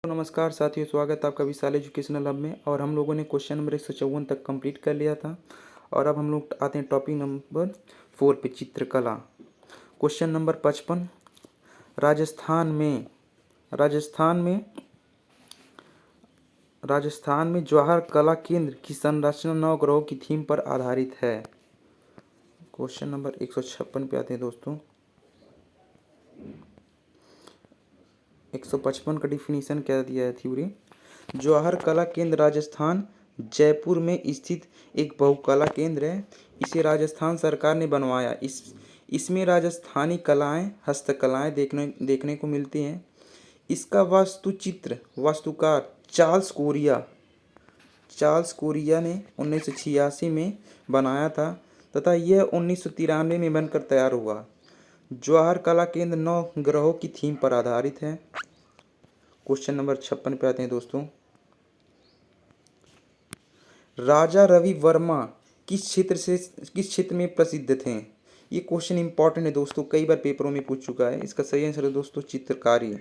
तो नमस्कार साथियों, स्वागत है आपका विशाल एजुकेशनल हब में। और हम लोगों ने क्वेश्चन नंबर 154 तक कंप्लीट कर लिया था। और अब हम लोग आते हैं टॉपिक नंबर 4 पे, चित्रकला। Question number 55। राजस्थान में जवाहर कला केंद्र की संरचना 9 ग्रहों की थीम पर आधारित है। क्वेश्चन नंबर 156 पे आते हैं दोस्तों। 155 का डिफिनीशन क्या दिया है थ्योरी। जवाहर कला केंद्र राजस्थान जयपुर में स्थित एक बहुकला केंद्र है। इसे राजस्थान सरकार ने बनवाया। इसमें राजस्थानी कलाएं, हस्तकलाएं देखने को मिलती हैं। इसका वास्तुकार चार्ल्स कोरिया ने 1986 में बनाया था तथा यह 1993 में बनकर तैयार हुआ। जवाहर कला केंद्र 9 ग्रहों की थीम पर आधारित है। क्वेश्चन नंबर 56 पे आते हैं दोस्तों। राजा रवि वर्मा किस क्षेत्र में प्रसिद्ध थे। ये क्वेश्चन इंपॉर्टेंट है दोस्तों, कई बार पेपरों में पूछ चुका है। इसका सही आंसर है दोस्तों चित्रकारी।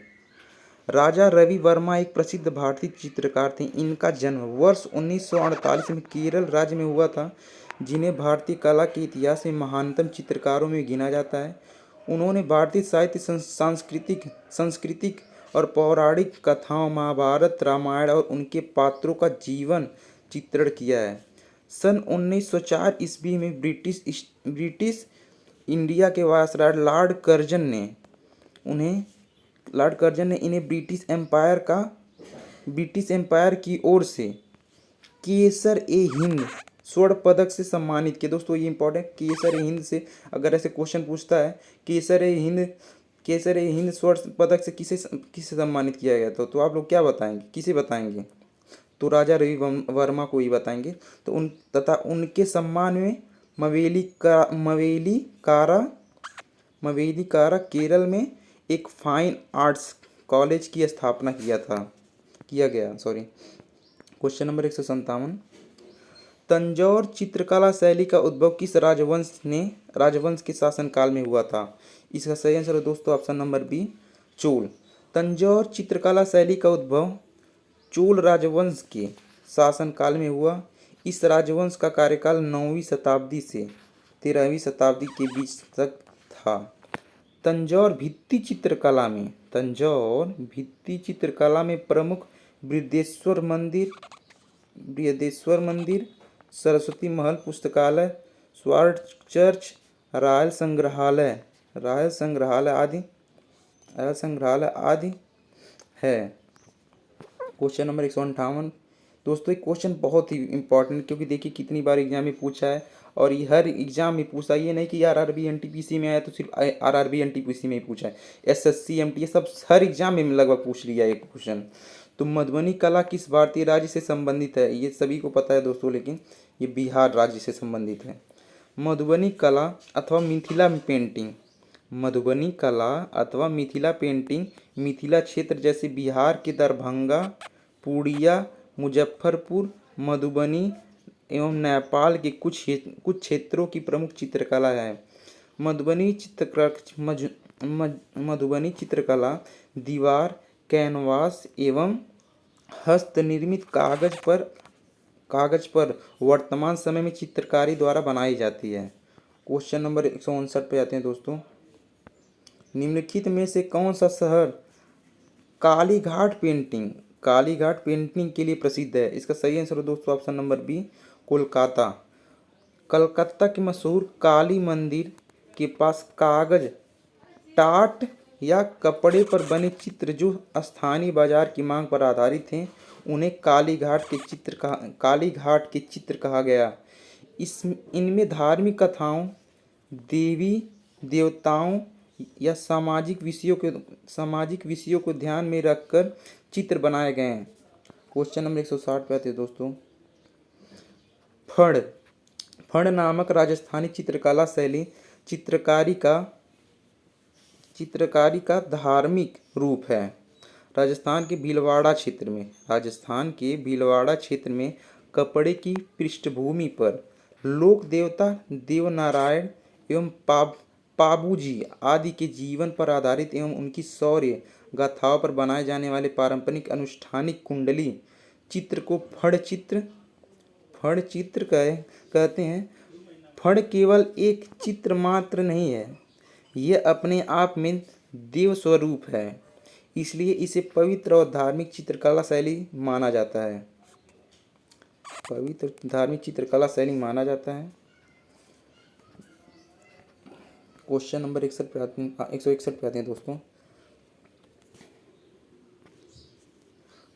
राजा रवि वर्मा एक प्रसिद्ध भारतीय चित्रकार थे। इनका जन्म वर्ष 1948 में केरल राज्य में हुआ था, जिन्हें भारतीय कला के इतिहास में महानतम चित्रकारों में गिना जाता है। उन्होंने भारतीय साहित्य, सांस्कृतिक और पौराणिक कथाओं, महाभारत, रामायण और उनके पात्रों का जीवन चित्रण किया है। सन 1904 ईस्वी में ब्रिटिश इंडिया के वायसराय लॉर्ड कर्जन ने इन्हें ब्रिटिश एम्पायर की ओर से केसर-ए-हिंद स्वर्ण पदक से सम्मानित किया। दोस्तों ये इंपॉर्टेंट, केसर-ए-हिंद से अगर ऐसे क्वेश्चन पूछता है, केसर-ए-हिंद स्वर्ण पदक से किसे सम्मानित किया गया था, तो आप लोग क्या बताएंगे, किसे बताएंगे? तो राजा रवि वर्मा को ही बताएंगे। तो उनके सम्मान में मवेलिकारा केरल में एक फाइन आर्ट्स कॉलेज की स्थापना किया गया। Question number 157। तंजौर चित्रकला शैली का उद्भव किस राजवंश के शासनकाल में हुआ था? इसका सही आंसर है दोस्तों option number B, Chola. Tanjore चित्रकला शैली का उद्भव चोल राजवंश के शासनकाल में हुआ। इस राजवंश का कार्यकाल 9वीं शताब्दी से 13वीं शताब्दी के बीच तक था। तंजौर भित्ति चित्रकला में प्रमुख बृहदेश्वर मंदिर, सरस्वती महल पुस्तकालय, स्वर्ण चर्च, रॉयल संग्रहालय आदि है। Question number 158। दोस्तों ये क्वेश्चन बहुत ही इंपॉर्टेंट, क्योंकि देखिए कितनी बार एग्जाम में पूछा है और ये हर एग्जाम में पूछा। ये नहीं कि आरआरबी एनटीपीसी में आया तो सिर्फ आरआरबी एनटीपीसी में ही पूछा है, एसएससी एमटी सब हर एग्जाम में लगभग पूछ लिया है क्वेश्चन। तो मधुबनी कला किस भारतीय राज्य से संबंधित है? ये सभी को पता है दोस्तों, लेकिन ये बिहार राज्य से संबंधित है। मधुबनी कला अथवा मिथिला पेंटिंग मिथिला क्षेत्र जैसे बिहार के दरभंगा, पूर्णिया, मुजफ्फरपुर, मधुबनी एवं नेपाल के कुछ क्षेत्रों की प्रमुख चित्रकला है। मधुबनी चित्रकला दीवार, कैनवास एवं हस्तनिर्मित कागज पर वर्तमान समय में चित्रकारी द्वारा बनाई जाती है। क्वेश्चन नंबर 159 पे आते हैं दोस्तों। निम्नलिखित में से कौन सा शहर कालीघाट पेंटिंग के लिए प्रसिद्ध है? इसका सही आंसर है दोस्तों option number B, Kolkata. Calcutta के मशहूर काली मंदिर के पास कागज, टाट या कपड़े पर बने चित्र जो स्थानीय बाजार की मांग पर आधारित हैं, उन्हें कालीघाट के चित्र कहा गया। इनमें धार्मिक कथाओं, देवी देवताओं या सामाजिक विषयों को ध्यान में रखकर चित्र बनाए गए हैं। क्वेश्चन नंबर 160 पे आते हैं दोस्तों। फड़ नामक राजस्थानी चित्रकला शैली चित्रकारी का धार्मिक रूप है। राजस्थान के भीलवाड़ा क्षेत्र में कपड़े की पृष्ठभूमि पर लोक देवता देवनारायण एवं पाबूजी आदि के जीवन पर आधारित एवं उनकी शौर्य, गाथाओं पर बनाए जाने वाले पारंपरिक अनुष्ठानिक कुंडली चित्र को फड़ चित्र कहते हैं। फड़ केवल एक चित्र मात्र नहीं है, यह अपने आप में देव स्वरूप है, इसलिए इसे पवित्र और धार्मिक चित्रकला शैली माना जाता है। पवित्र धार्मिक चित्रकला शैली माना जाता है। क्वेश्चन नंबर 161 पे आते हैं दोस्तों।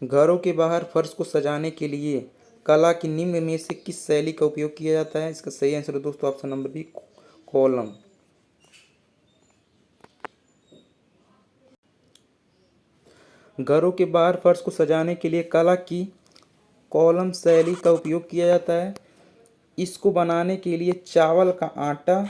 घरों के बाहर फर्श को सजाने के लिए कला की निम्न में से किस शैली का उपयोग किया जाता है? इसका सही आंसर है दोस्तों ऑप्शन नंबर बी, कॉलम। घरों के बाहर फर्श को सजाने के लिए कला की कॉलम शैली का उपयोग किया जाता है। इसको बनाने के लिए चावल का आटा,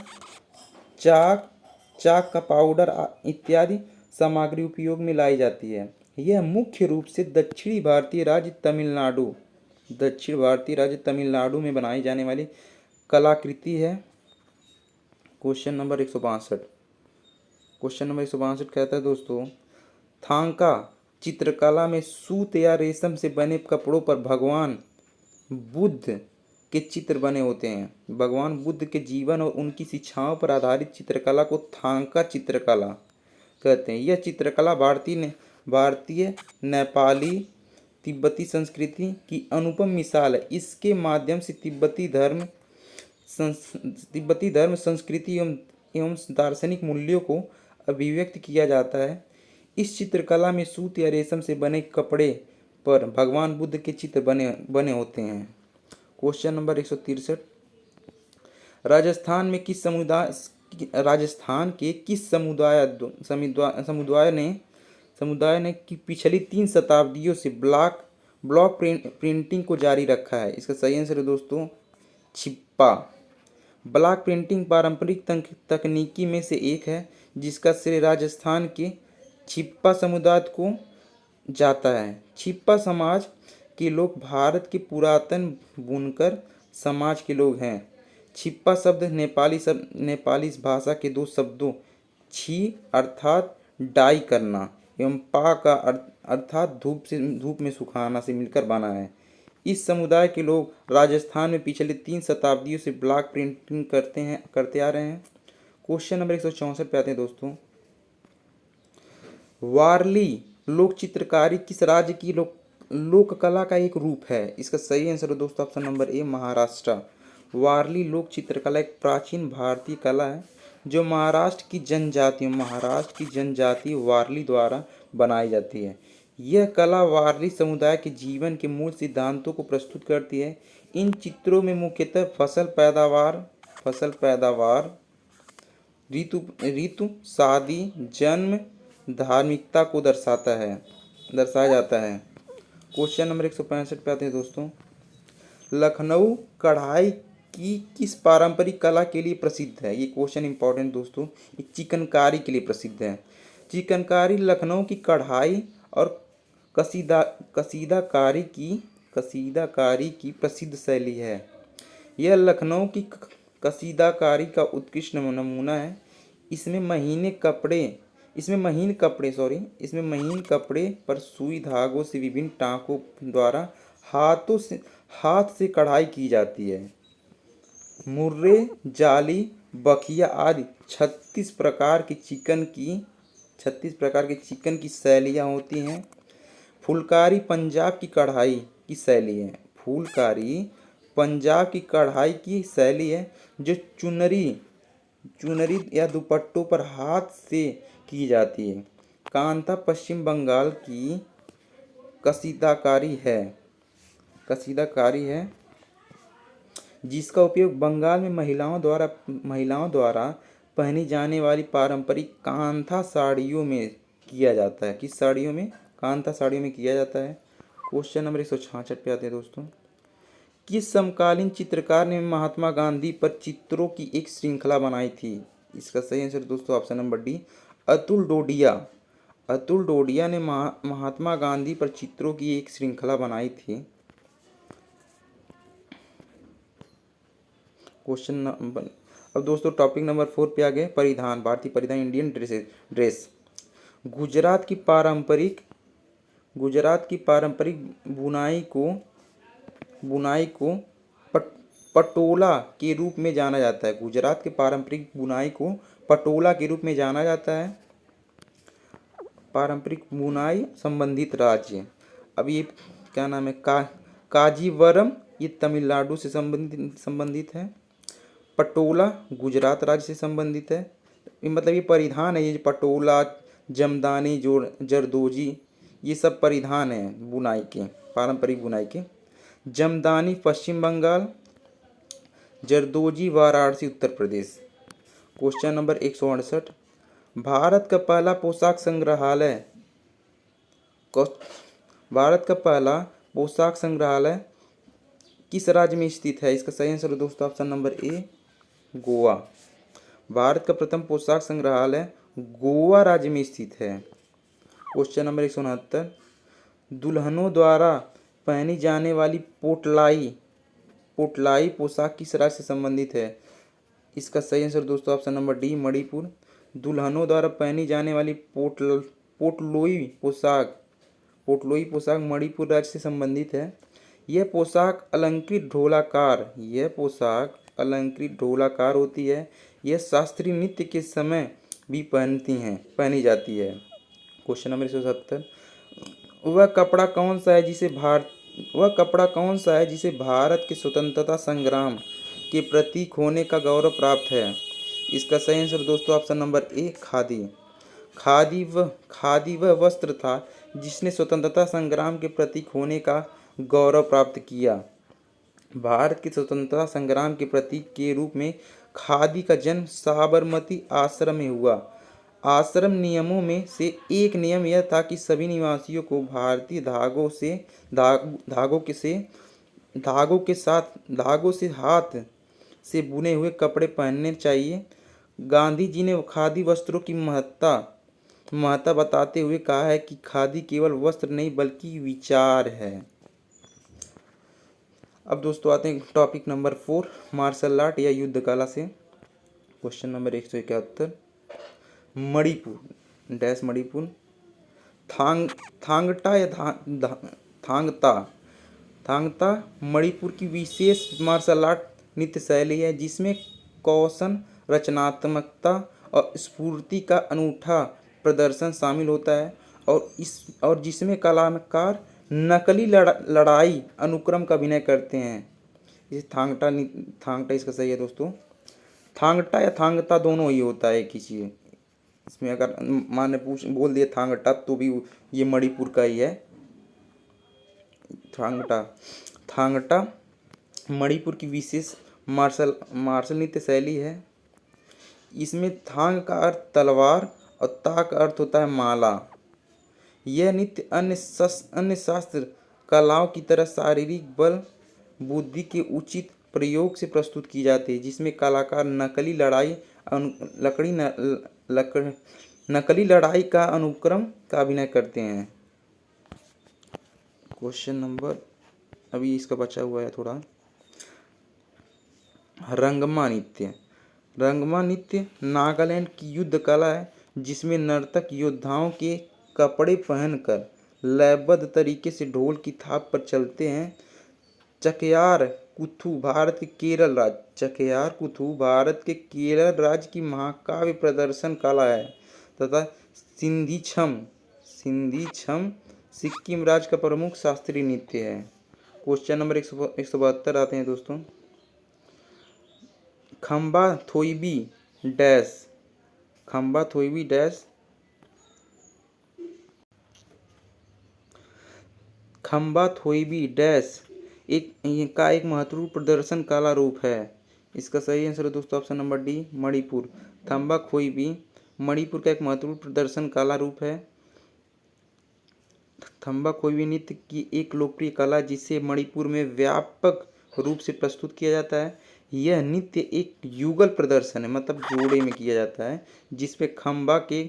चाक का पाउडर इत्यादि सामग्री उपयोग में लाई जाती है। यह मुख्य रूप से दक्षिण भारतीय राज्य तमिलनाडु में बनाई जाने वाली कलाकृति है। क्वेश्चन नंबर 162 कहता है दोस्तों, थांका चित्रकला में सूत या रेशम से बने कपड़ों पर भगवान बुद्ध के चित्र बने होते हैं। भगवान बुद्ध के जीवन और उनकी शिक्षाओं पर आधारित चित्रकला को थांका चित्रकला कहते हैं। यह चित्रकला भारतीय नेपाली तिब्बती संस्कृति की अनुपम मिसाल है। इसके माध्यम से तिब्बती धर्म संस्कृति एवं दार्शनिक मूल्यों को अभिव्यक्त किया जाता है। इस चित्रकला में सूत या रेशम से बने कपड़े पर भगवान बुद्ध के चित्र बने होते हैं। क्वेश्चन नंबर 163, राजस्थान के किस समुदाय ने कि पिछली 3 शताब्दियों से ब्लॉक प्रिंटिंग को जारी रखा है? इसका सही आंसर है दोस्तों छिप्पा। ब्लॉक प्रिंटिंग पारंपरिक तकनीकी में से एक है, जिसका श्रेय राजस्थान के छिप्पा समुदाय को जाता है। छिप्पा समाज के लोग भारत के पुरातन बुनकर समाज के लोग हैं। छिप्पा शब्द नेपाली भाषा के 2 शब्दों छी अर्थात डाई करना एवं पा का अर्थात धूप में सुखाना से मिलकर बना है। इस समुदाय के लोग राजस्थान में पिछले 3 शताब्दियों से ब्लॉक प्रिंटिंग करते आ रहे हैं। क्वेश्चन नंबर 164 पे आते हैं दोस्तों, वारली लोक चित्रकारी किस राज्य की लोक कला का एक रूप है? इसका सही आंसर है दोस्तों ऑप्शन नंबर ए, महाराष्ट्र। वारली लोक चित्रकला एक प्राचीन भारतीय कला है जो महाराष्ट्र की जनजाति वारली द्वारा बनाई जाती है। यह कला वारली समुदाय के जीवन के मूल सिद्धांतों को प्रस्तुत करती है। इन चित्रों में मुख्यतः फसल पैदावार, ऋतु, शादी, जन्म, धार्मिकता को दर्शाया जाता है। क्वेश्चन नंबर 165 पे आते हैं दोस्तों, लखनऊ कढ़ाई की किस पारंपरिक कला के लिए प्रसिद्ध है? ये क्वेश्चन इंपॉर्टेंट दोस्तों, ये चिकनकारी के लिए प्रसिद्ध है। चिकनकारी लखनऊ की कढ़ाई और कसीदाकारी की प्रसिद्ध शैली है। यह लखनऊ की कसीदाकारी का उत्कृष्ट नमूना है। इसमें महीन कपड़े पर सुई धागों से विभिन्न टाँकों द्वारा हाथ से कढ़ाई की जाती है। मुर्रे, जाली, बखिया आदि 36 प्रकार की चिकन की शैलियाँ होती हैं। फुलकारी पंजाब की कढ़ाई की शैली है। फुलकारी पंजाब की कढ़ाई की शैली है जो चुनरी या दुपट्टों पर हाथ से की जाती है। कांता पश्चिम बंगाल की कसीदाकारी है जिसका उपयोग बंगाल में महिलाओं द्वारा पहनी जाने वाली पारंपरिक कांथा साड़ियों में किया जाता है। किस साड़ियों में? कांथा साड़ियों में किया जाता है। क्वेश्चन नंबर 166 पे आते हैं दोस्तों, किस समकालीन चित्रकार ने महात्मा गांधी पर चित्रों की एक श्रृंखला बनाई थी? इसका सही आंसर दोस्तों option number D, Atul Dodiya ने महात्मा गांधी पर चित्रों की एक श्रृंखला बनाई थी। क्वेश्चन अब दोस्तों टॉपिक नंबर 4 पे आ गए, परिधान, भारतीय परिधान, इंडियन ड्रेस। गुजरात की पारंपरिक बुनाई को पट, पटोला के रूप में जाना जाता है। गुजरात के पारंपरिक बुनाई को पटोला के रूप में जाना जाता है। पारंपरिक बुनाई संबंधित राज्य, अब ये क्या नाम है, काजीवरम, ये तमिलनाडु से संबंधित है। पटोला गुजरात राज्य से संबंधित है। मतलब ये परिधान है, ये पटोला, जमदानी, जरदोजी, ये सब परिधान है बुनाई के, पारंपरिक बुनाई के। जमदानी पश्चिम बंगाल, जरदोजी वाराणसी उत्तर प्रदेश। क्वेश्चन नंबर 168, भारत का पहला पोशाक संग्रहालय किस राज्य में स्थित है? इसका सही आंसर है दोस्तों ऑप्शन नंबर ए, गोवा। भारत का प्रथम पोशाक संग्रहालय गोवा राज्य में स्थित है। क्वेश्चन नंबर 169, दुल्हनों द्वारा पहनी जाने वाली पोटलाई पोशाक किस राज्य से संबंधित है? इसका सही आंसर दोस्तों ऑप्शन नंबर डी, मणिपुर। दुल्हनों द्वारा पहनी जाने वाली पोटलोई पोशाक मणिपुर राज्य से संबंधित है। यह पोशाक अलंकृत ढोलाकार होती है। यह शास्त्रीय नृत्य के समय भी पहनी जाती है। क्वेश्चन नंबर 170, वह कपड़ा कौन सा है जिसे भारत के स्वतंत्रता संग्राम के प्रतीक होने का गौरव प्राप्त है? इसका सही आंसर दोस्तों ऑप्शन नंबर ए, खादी। खादी वह वस्त्र था जिसने स्वतंत्रता संग्राम के प्रतीक होने का गौरव प्राप्त किया। भारत के स्वतंत्रता संग्राम के प्रतीक के रूप में खादी का जन्म साबरमती आश्रम में हुआ। आश्रम नियमों में से एक नियम यह था कि सभी निवासियों को भारतीय धागों से हाथ से बुने हुए कपड़े पहनने चाहिए। गांधी जी ने खादी वस्त्रों की महत्ता बताते हुए कहा है कि खादी केवल वस्त्र नहीं बल्कि विचार है। अब दोस्तों आते हैं टॉपिक नंबर 4, मार्शल आर्ट या युद्ध कला से। क्वेश्चन नंबर 171, मणिपुर थांगता मणिपुर की विशेष मार्शल आर्ट नृत्य शैली है जिसमें कौशल, रचनात्मकता और स्फूर्ति का अनूठा प्रदर्शन शामिल होता है और जिसमें कलाकार नकली लड़ाई अनुक्रम का अभिनय करते हैं। ये थांगटा इसका सही है दोस्तों। थांगटा या थांगता दोनों ही होता है किसी, इसमें अगर मान ने बोल दिया थांगटा तो भी ये मणिपुर का ही है। थांगटा मणिपुर की विशेष मार्शल नृत्य शैली है। इसमें थांग का अर्थ तलवार और ता का अर्थ होता है माला। यह नृत्य अन्य शास्त्र कलाओं की तरह शारीरिक बल बुद्धि के उचित प्रयोग से प्रस्तुत की जाती है, जिसमें कलाकार नकली लड़ाई का अनुक्रम का अभिनय करते हैं। क्वेश्चन नंबर अभी इसका बचा हुआ है थोड़ा। रंगमा नृत्य नागालैंड की युद्ध कला है जिसमें नर्तक योद्धाओं के कपड़े पहनकर लयबद्ध तरीके से ढोल की थाप पर चलते हैं। चकयार कूथु भारत के केरल राज्य की महाकाव्य प्रदर्शन कला है तथा सिंधी छम सिक्किम राज्य का प्रमुख शास्त्रीय नृत्य है। क्वेश्चन नंबर 172 आते हैं दोस्तों। खंबा थोईबी डैश एक महत्वपूर्ण प्रदर्शन कला रूप है। इसका सही आंसर है दोस्तों ऑप्शन नंबर डी, मणिपुर। थंबा खोईबी मणिपुर का एक महत्वपूर्ण प्रदर्शन कला रूप है। थंबा खोईबी नृत्य की एक लोकप्रिय कला जिसे मणिपुर में व्यापक रूप से प्रस्तुत किया जाता है। यह नृत्य एक युगल प्रदर्शन है, मतलब जोड़े में किया जाता है, जिसपे खंबा के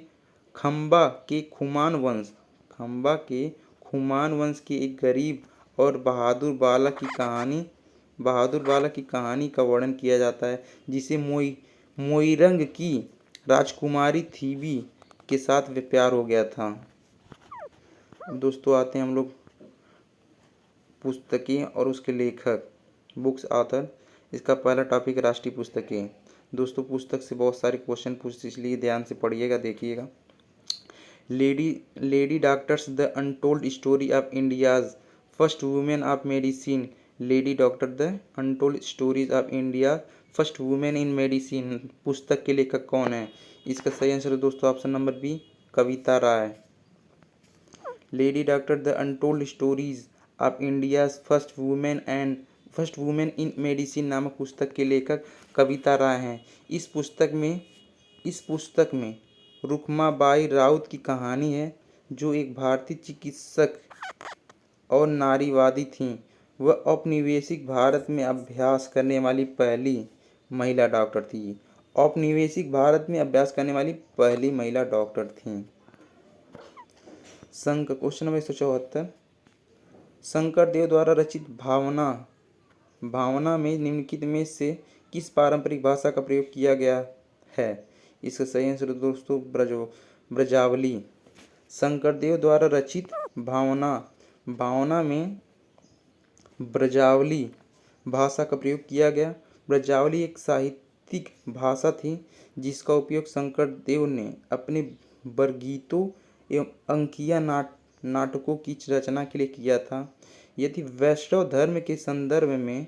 खुमान वंश के एक गरीब और बहादुर बाला की कहानी का वर्णन किया जाता है, जिसे मोइरंग की राजकुमारी थीबी के साथ प्यार हो गया था। दोस्तों आते हैं हम लोग पुस्तकें और उसके लेखक, बुक्स ऑथर। इसका पहला टॉपिक राष्ट्रीय पुस्तकें। दोस्तों पुस्तक से बहुत सारे क्वेश्चन पूछते, इसलिए ध्यान से पढ़िएगा, देखिएगा। Lady lady doctors the untold story of India's first women of medicine. Lady doctor the untold stories of India first women in medicine पुस्तक के लेखक कौन है? इसका सही आंसर है दोस्तों option number B, Kavita Rai. Lady doctor the untold stories of India first women in medicine नामक पुस्तक के लेखक कविता राय हैं। इस पुस्तक में रुक्माबाई राउत की कहानी है, जो एक भारतीय चिकित्सक और नारीवादी थीं। वह औपनिवेशिक भारत में अभ्यास करने वाली पहली महिला डॉक्टर थी। औपनिवेशिक भारत में अभ्यास करने वाली पहली महिला डॉक्टर थीं। Question number 174। शंकरदेव द्वारा रचित भावना में निम्नलिखित में से किस पारंपरिक भाषा का प्रयोग किया गया है? इसका सही आंसर दोस्तों ब्रजावली। शंकरदेव द्वारा रचित भावना में ब्रजावली भाषा का प्रयोग किया गया। ब्रजावली एक साहित्यिक भाषा थी, जिसका उपयोग शंकरदेव ने अपने बरगीतों एवं अंकिया नाटकों की रचना के लिए किया था। यदि वैष्णव धर्म के संदर्भ में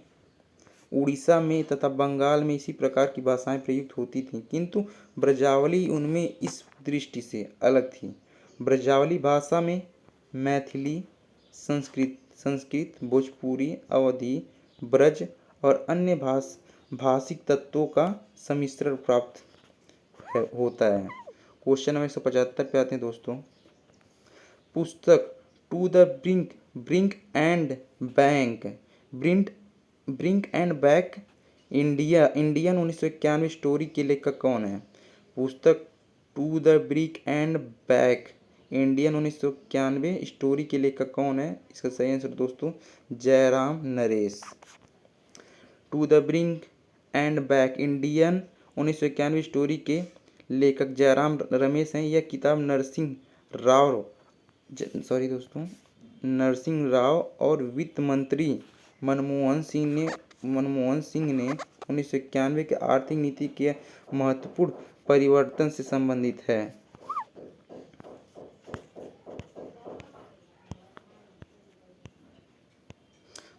उड़ीसा में तथा बंगाल में इसी प्रकार की भाषाएं प्रयुक्त होती थीं, किंतु ब्रजावली उनमें इस दृष्टि से अलग थी। ब्रजावली भाषा में मैथिली, संस्कृत, भोजपुरी, अवधी, ब्रज और अन्य भाषिक तत्वों का सम्मिश्रण प्राप्त होता है। क्वेश्चन नंबर 175 पे आते हैं दोस्तों। पुस्तक to the brink and back Indian 1991 story के लेखक कौन है? पुस्तक to the brink and back Indian 1991 story के लेखक कौन है? इसका सही आंसर दोस्तों Jairam Naresh. To the brink and back Indian 1991 story के लेखक जयराम रमेश हैं। यह किताब नरसिंह राव और वित्त मंत्री मनमोहन सिंह ने 1991 के आर्थिक नीति के महत्वपूर्ण परिवर्तन से संबंधित है।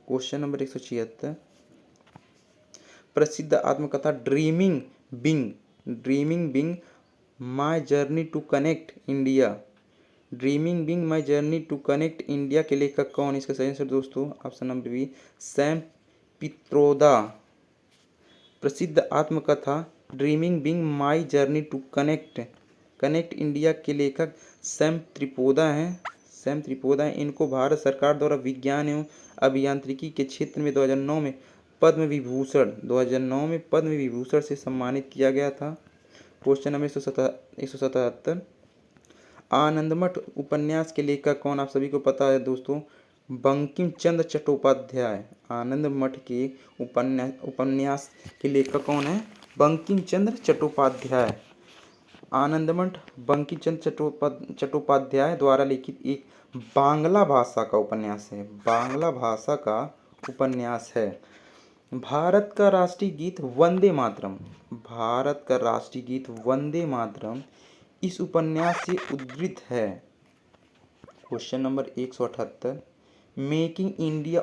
Question number 176। प्रसिद्ध आत्मकथा dreaming big my journey to connect India के लेखक कौन? इसका सही आंसर दोस्तों option number B, Sam Pitroda. प्रसिद्ध आत्मकथा dreaming big my journey to connect India के लेखक सैम त्रिपोदा हैं। इनको भारत सरकार द्वारा विज्ञान एवं अभियांत्रिकी के क्षेत्र में 2009 में पद्म विभूषण से सम्मानित किया गया था। Question number 177। आनंदमठ उपन्यास के लेखक कौन? आप सभी को पता है दोस्तों, बंकिम चंद्र चट्टोपाध्याय। आनंदमठ के उपन्यास के लेखक कौन है? बंकिम चंद्र चट्टोपाध्याय। आनंदमठ बंकिम चंद्र चट्टोपाध्याय द्वारा लिखित एक बांग्ला भाषा का उपन्यास है। भारत का राष्ट्रीय गीत वंदे मातरम इस उपन्यास से उद्धृत है। Question number 178। Making India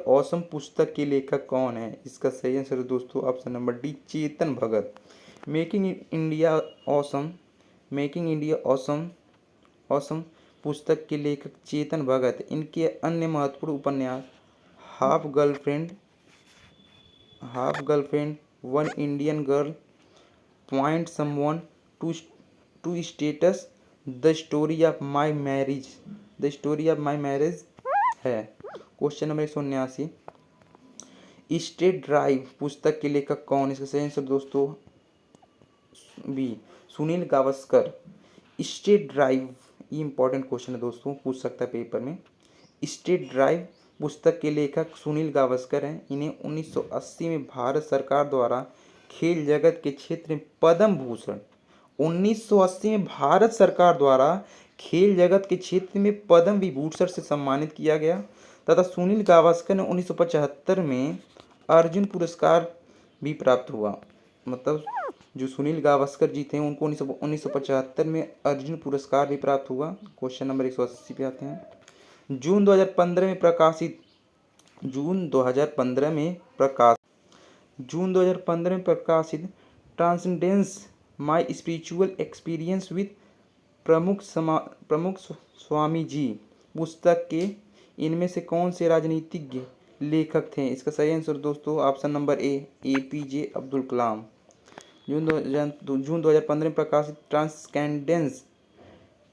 awesome पुस्तक के लेखक कौन है? इसका सही आंसर दोस्तों option number D, Chetan Bhagat. Making India awesome पुस्तक के लेखक चेतन भगत। इनके अन्य महत्वपूर्ण उपन्यास half girlfriend, one Indian girl, point someone, two states, the story of my marriage है। Question number 179। स्टेट ड्राइव पुस्तक के लेखक कौन? इसका सही आंसर दोस्तों B, Sunil Gavaskar. State drive, ये इंपॉर्टेंट क्वेश्चन है दोस्तों, पूछ सकता है पेपर में। स्टेट ड्राइव पुस्तक के लेखक सुनील गावस्कर हैं। इन्हें 1980 में भारत सरकार द्वारा खेल जगत के क्षेत्र में पद्म भूषण 1980 में भारत सरकार द्वारा खेल जगत के क्षेत्र में पद्म विभूषण से सम्मानित किया गया तथा सुनील गावस्कर ने 1975 में अर्जुन पुरस्कार भी प्राप्त हुआ। मतलब जो सुनील गावस्कर जी थे उनको 1975 में अर्जुन पुरस्कार भी प्राप्त हुआ। क्वेश्चन नंबर 180 पे आते हैं। जून 2015 में प्रकाशित जून 2015 में प्रकाशित transcendence my spiritual experience with Pramukh Swami जी पुस्तक के इनमें से कौन से राजनीतिज्ञ लेखक थे? इसका सही आंसर दोस्तों option number A APJ Abdul Kalam. June 2015 में प्रकाशित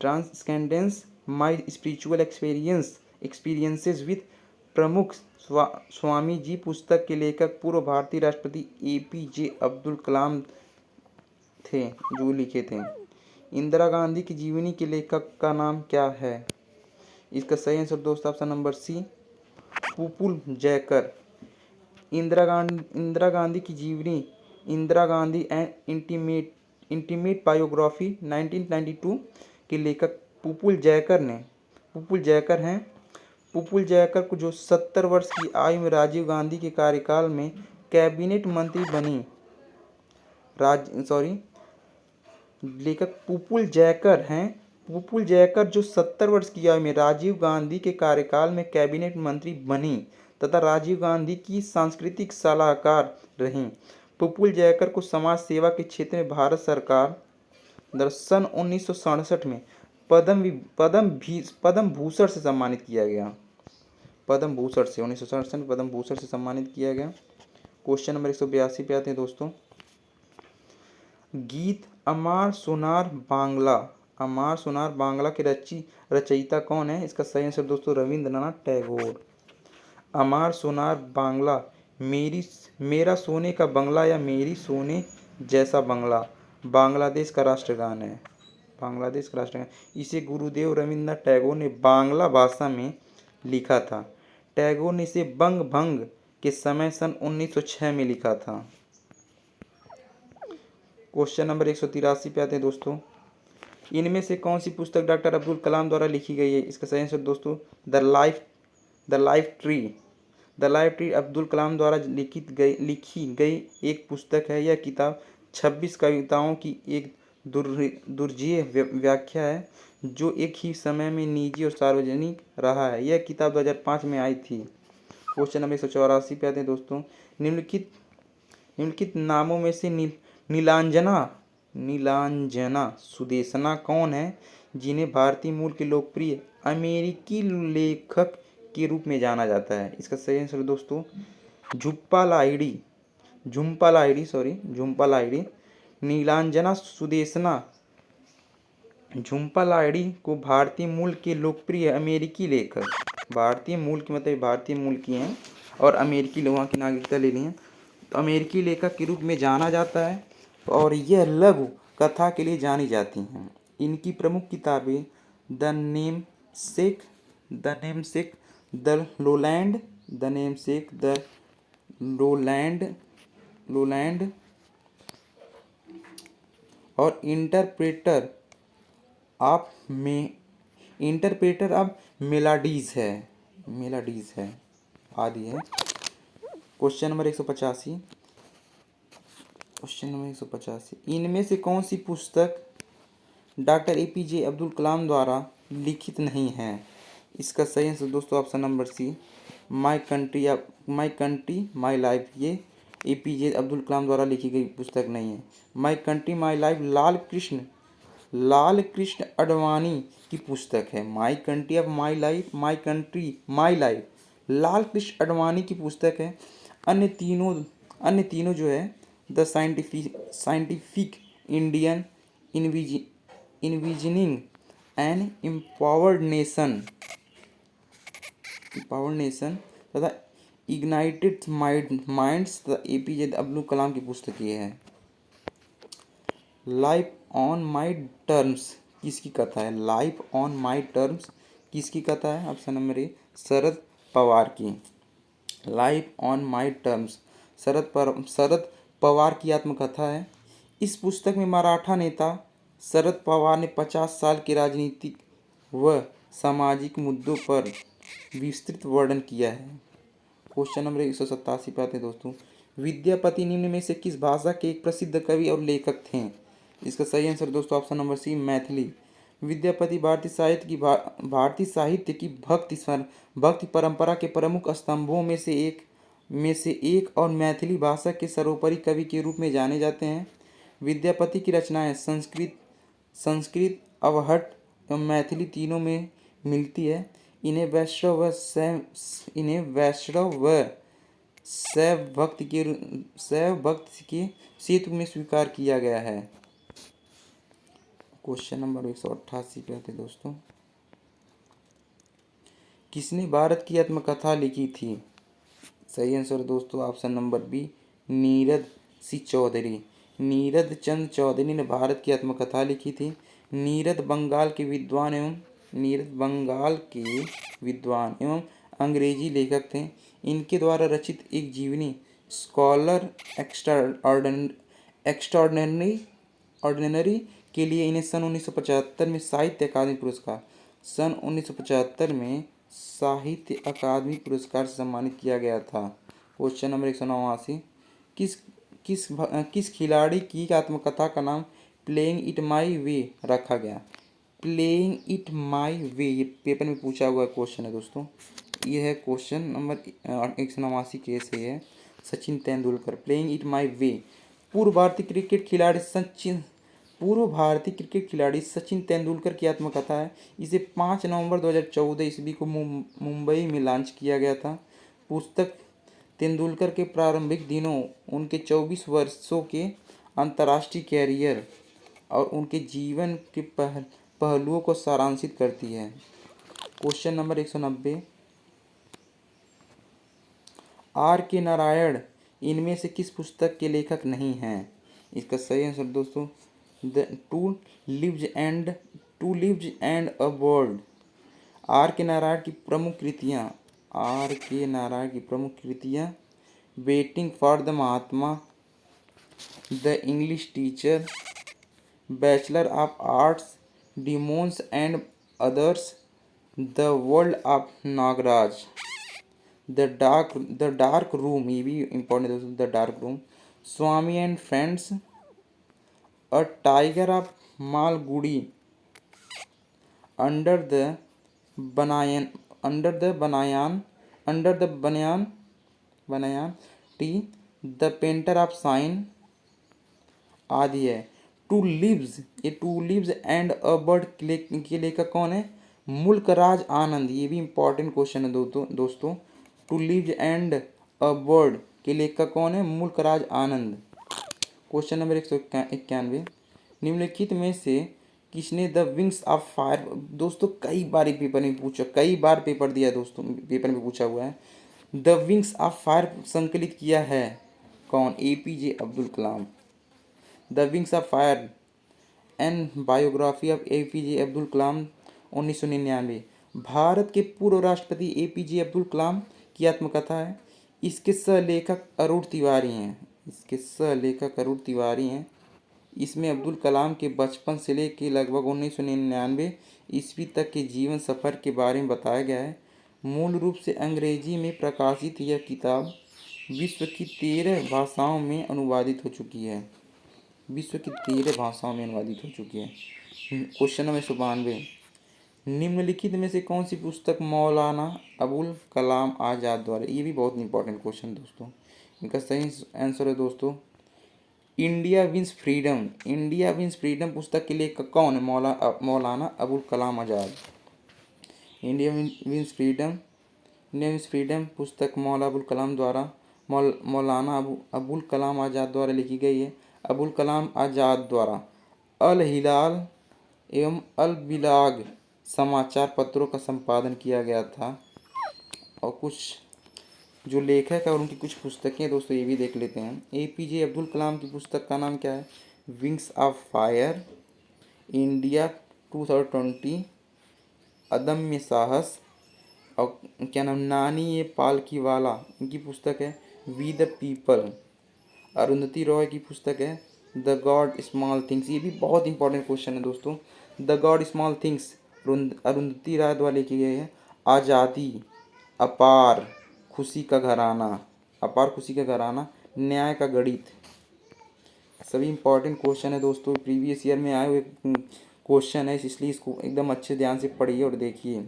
transcendence my spiritual experiences with Pramukh Swami जी पुस्तक के लेखक पूर्व भारतीय राष्ट्रपति APJ अब्दुल कलाम थे जो लिखे थे। इंदिरा गांधी की जीवनी के लेखक का नाम क्या है? इसका सही आंसर दोस्तों option number C Pupul Jayakar. Indira Gandhi की जीवनी Indira Gandhi and intimate biography 1992 के लेखक पुपुल जयकर हैं। पुपुल जयकर को जो 70 वर्ष की आयु में राजीव गांधी के कार्यकाल में कैबिनेट मंत्री बनी लेखक पुपुल जयकर हैं। पुपुल जयकर जो 70 वर्ष की आयु में राजीव गांधी के कार्यकाल में कैबिनेट मंत्री बनी तथा राजीव गांधी की सांस्कृतिक सलाहकार रहीं। पुपुल जयकर को समाज सेवा के क्षेत्र में भारत सरकार सन 1967 में पद्म भूषण से सम्मानित किया गया। पद्म भूषण से 1967 में पद्म भूषण से सम्मानित किया गया। क्वेश्चन नंबर 182 पे आते हैं दोस्तों। गीत अमार सोनार बांग्ला के रचयिता कौन है? इसका सही आंसर दोस्तों रविंद्रनाथ टैगोर। अमार सोनार बांग्ला मेरा सोने का बंगला या मेरी सोने जैसा बंगला बांग्लादेश का राष्ट्रगान है। इसे गुरुदेव रविंद्रनाथ टैगोर ने बांग्ला भाषा में लिखा था। टैगोर ने इसे बंग भंग के समय सन 1906 में लिखा था। क्वेश्चन नंबर 183 पे आते हैं दोस्तों। इनमें से कौन सी पुस्तक डॉक्टर अब्दुल कलाम द्वारा लिखी गई है? इसका सही आंसर दोस्तों the life tree Abdul Kalam द्वारा लिखी गई एक पुस्तक है। यह किताब 26 कविताओं की एक दुर्जेय व्याख्या है जो एक ही समय में निजी और सार्वजनिक रहा है। यह किताब 2005 में आई थी। क्वेश्चन नंबर 184 पे आते हैं दोस्तों। निम्नलिखित नामों में से नीलांजना सुदेशना कौन है जिन्हें भारतीय मूल के लोकप्रिय अमेरिकी लेखक के रूप में जाना जाता है? इसका सही आंसर दोस्तों झुम्पा लाहिड़ी। नीलांजना सुदेशना झुम्पा लाहिड़ी को भारतीय मूल के लोकप्रिय अमेरिकी लेखक, भारतीय मूल की हैं और अमेरिकी लोगों की नागरिकता ले ली है, तो अमेरिकी लेखक के रूप में जाना जाता है और यह लघु कथा के लिए जानी जाती हैं। इनकी प्रमुख किताबें द नेमसेक, द लोलैंड और इंटरप्रेटर ऑफ मेलाडीज है आदि है। Question number 185। इनमें से कौन सी पुस्तक डॉक्टर APJ अब्दुल कलाम द्वारा लिखित नहीं है? इसका सही आंसर दोस्तों option number C my country my life. ये APJ अब्दुल कलाम द्वारा लिखी गई पुस्तक नहीं है। My country my life Lal Krishna Advani की पुस्तक है। My country my life Lal Krishna Advani की पुस्तक है। अन्य तीनों जो है the scientific Indian envisioning an empowered nation तथा इग्नाइटेड माइंड्स तथा APJ अब्दुल कलाम की पुस्तक ये है। लाइफ ऑन माई टर्म्स किसकी कथा है? लाइफ ऑन माई टर्म्स किसकी कथा है? ऑप्शन नंबर ए शरद पवार की। Life on my terms Sharad Pawar की आत्मकथा है। इस पुस्तक में मराठा नेता शरद पवार ने 50 साल के राजनीतिक व सामाजिक मुद्दों पर विस्तृत वर्णन किया है। क्वेश्चन नंबर 187 पे आते हैं दोस्तों। विद्यापति निम्न में से किस भाषा के एक प्रसिद्ध कवि और लेखक थे? इसका सही आंसर दोस्तों option number C, Maithili. Vidyapati भारतीय साहित्य की भक्ति परंपरा के प्रमुख स्तंभों में से एक और मैथिली भाषा के सर्वोपरि कवि के रूप में जाने जाते हैं। विद्यापति की रचनाएं संस्कृत, अवहट्ट एवं मैथिली तीनों में मिलती है। इन्हें वैष्णव व शैव भक्ति के क्षेत्र में स्वीकार किया गया है। क्वेश्चन नंबर 188 पे आते दोस्तों। किसने भारत की आत्मकथा लिखी थी? सही आंसर दोस्तों ऑप्शन नंबर बी, नीरद सी चौधरी। नीरद चंद चौधरी ने भारत की आत्मकथा लिखी थी। नीरद बंगाल के विद्वान एवं अंग्रेजी लेखक थे। इनके द्वारा रचित एक जीवनी स्कॉलर एक्स्ट्राऑर्डिनरी के लिए इन्हें सन 1975 में साहित्य अकादमी पुरस्कार से सम्मानित किया गया था। Question number 189। किस खिलाड़ी की आत्मकथा का नाम प्लेइंग इट माई वे रखा गया? प्लेइंग इट माई वे ये पेपर में पूछा हुआ क्वेश्चन है दोस्तों। ये है क्वेश्चन नंबर 189 के से है। Sachin Tendulkar, playing it my way. पूर्व भारतीय क्रिकेट खिलाड़ी सचिन तेंदुलकर की आत्मकथा है। इसे 5 नवंबर 2014 ईस्वी को मुंबई में लॉन्च किया गया था। पुस्तक तेंदुलकर के प्रारंभिक दिनों, उनके 24 वर्षों के अंतर्राष्ट्रीय कैरियर और उनके जीवन के पहलुओं को सारांशित करती है। Question number 190। Are K Narayan इनमें से किस पुस्तक के लेखक नहीं हैं? इसका सही आंसर दोस्तों the two lives and a world. R K Narayan की प्रमुख कृतियाँ waiting for the Mahatma, the English teacher, bachelor of arts, demons and others, the world of Nagaraj, the dark room, ये भी इम्पोर्टेंट है दोस्तों, the dark room, Swami and friends, a tiger of Malgudi, under the banyan tree, the painter of sign आदि है। Two lives and a bird के लेखक कौन है? मुल्कराज आनंद। ये भी इम्पोर्टेंट क्वेश्चन है दोस्तों। Two lives and a bird के लेखक कौन है? मुल्कराज आनंद। Question number 191। निम्नलिखित में से किसने द विंग्स ऑफ फायर, दोस्तों कई बार पेपर दिया दोस्तों, पेपर में पूछा हुआ है। द विंग्स ऑफ फायर संकलित किया है कौन? APJ Abdul Kalam. The wings of fire and biography of APJ Abdul Kalam 1999। Bharat के पूर्व राष्ट्रपति APJ अब्दुल कलाम की आत्मकथा है। इसके सहलेखक अरुण तिवारी हैं। इसमें अब्दुल कलाम के बचपन से लेकर लगभग 1999 ईस्वी तक के जीवन सफर के बारे में बताया गया है। मूल रूप से अंग्रेजी में प्रकाशित यह किताब विश्व की 13 भाषाओं में अनुवादित हो चुकी है। Question number 192। निम्नलिखित में से कौन सी पुस्तक मौलाना अबुल कलाम आज़ाद द्वारा, ये भी बहुत इंपॉर्टेंट क्वेश्चन दोस्तों, इनका सही आंसर है दोस्तों इंडिया विंस फ्रीडम पुस्तक के लेखक कौन है? Maulana Abul Kalam Azad. India wins freedom पुस्तक मौलाना अबुल कलाम आज़ाद द्वारा लिखी गई है। अबुल कलाम आज़ाद द्वारा अल हिलाल एवं अल बिलाग समाचार पत्रों का संपादन किया गया था। और कुछ जो लेखक है और उनकी कुछ पुस्तकें दोस्तों ये भी देख लेते हैं। APJ अब्दुल कलाम की पुस्तक का नाम क्या है? विंग्स ऑफ फायर, इंडिया 2020, अदम्य साहस, और क्या नाम नानी ये पालकीवाला इनकी पुस्तक है we the people. Arundhati Roy की पुस्तक है द गॉड स्मॉल थिंग्स, ये भी बहुत इंपॉर्टेंट क्वेश्चन है दोस्तों। The god small things Arundhati Roy द्वारा लिखी गई है। आज़ादी, अपार खुशी का घराना, अपार खुशी का घराना, न्याय का गणित, सभी इंपॉर्टेंट क्वेश्चन है दोस्तों। प्रीवियस ईयर में आए हुए क्वेश्चन है, इसलिए इसको एकदम अच्छे ध्यान से पढ़िए और देखिए।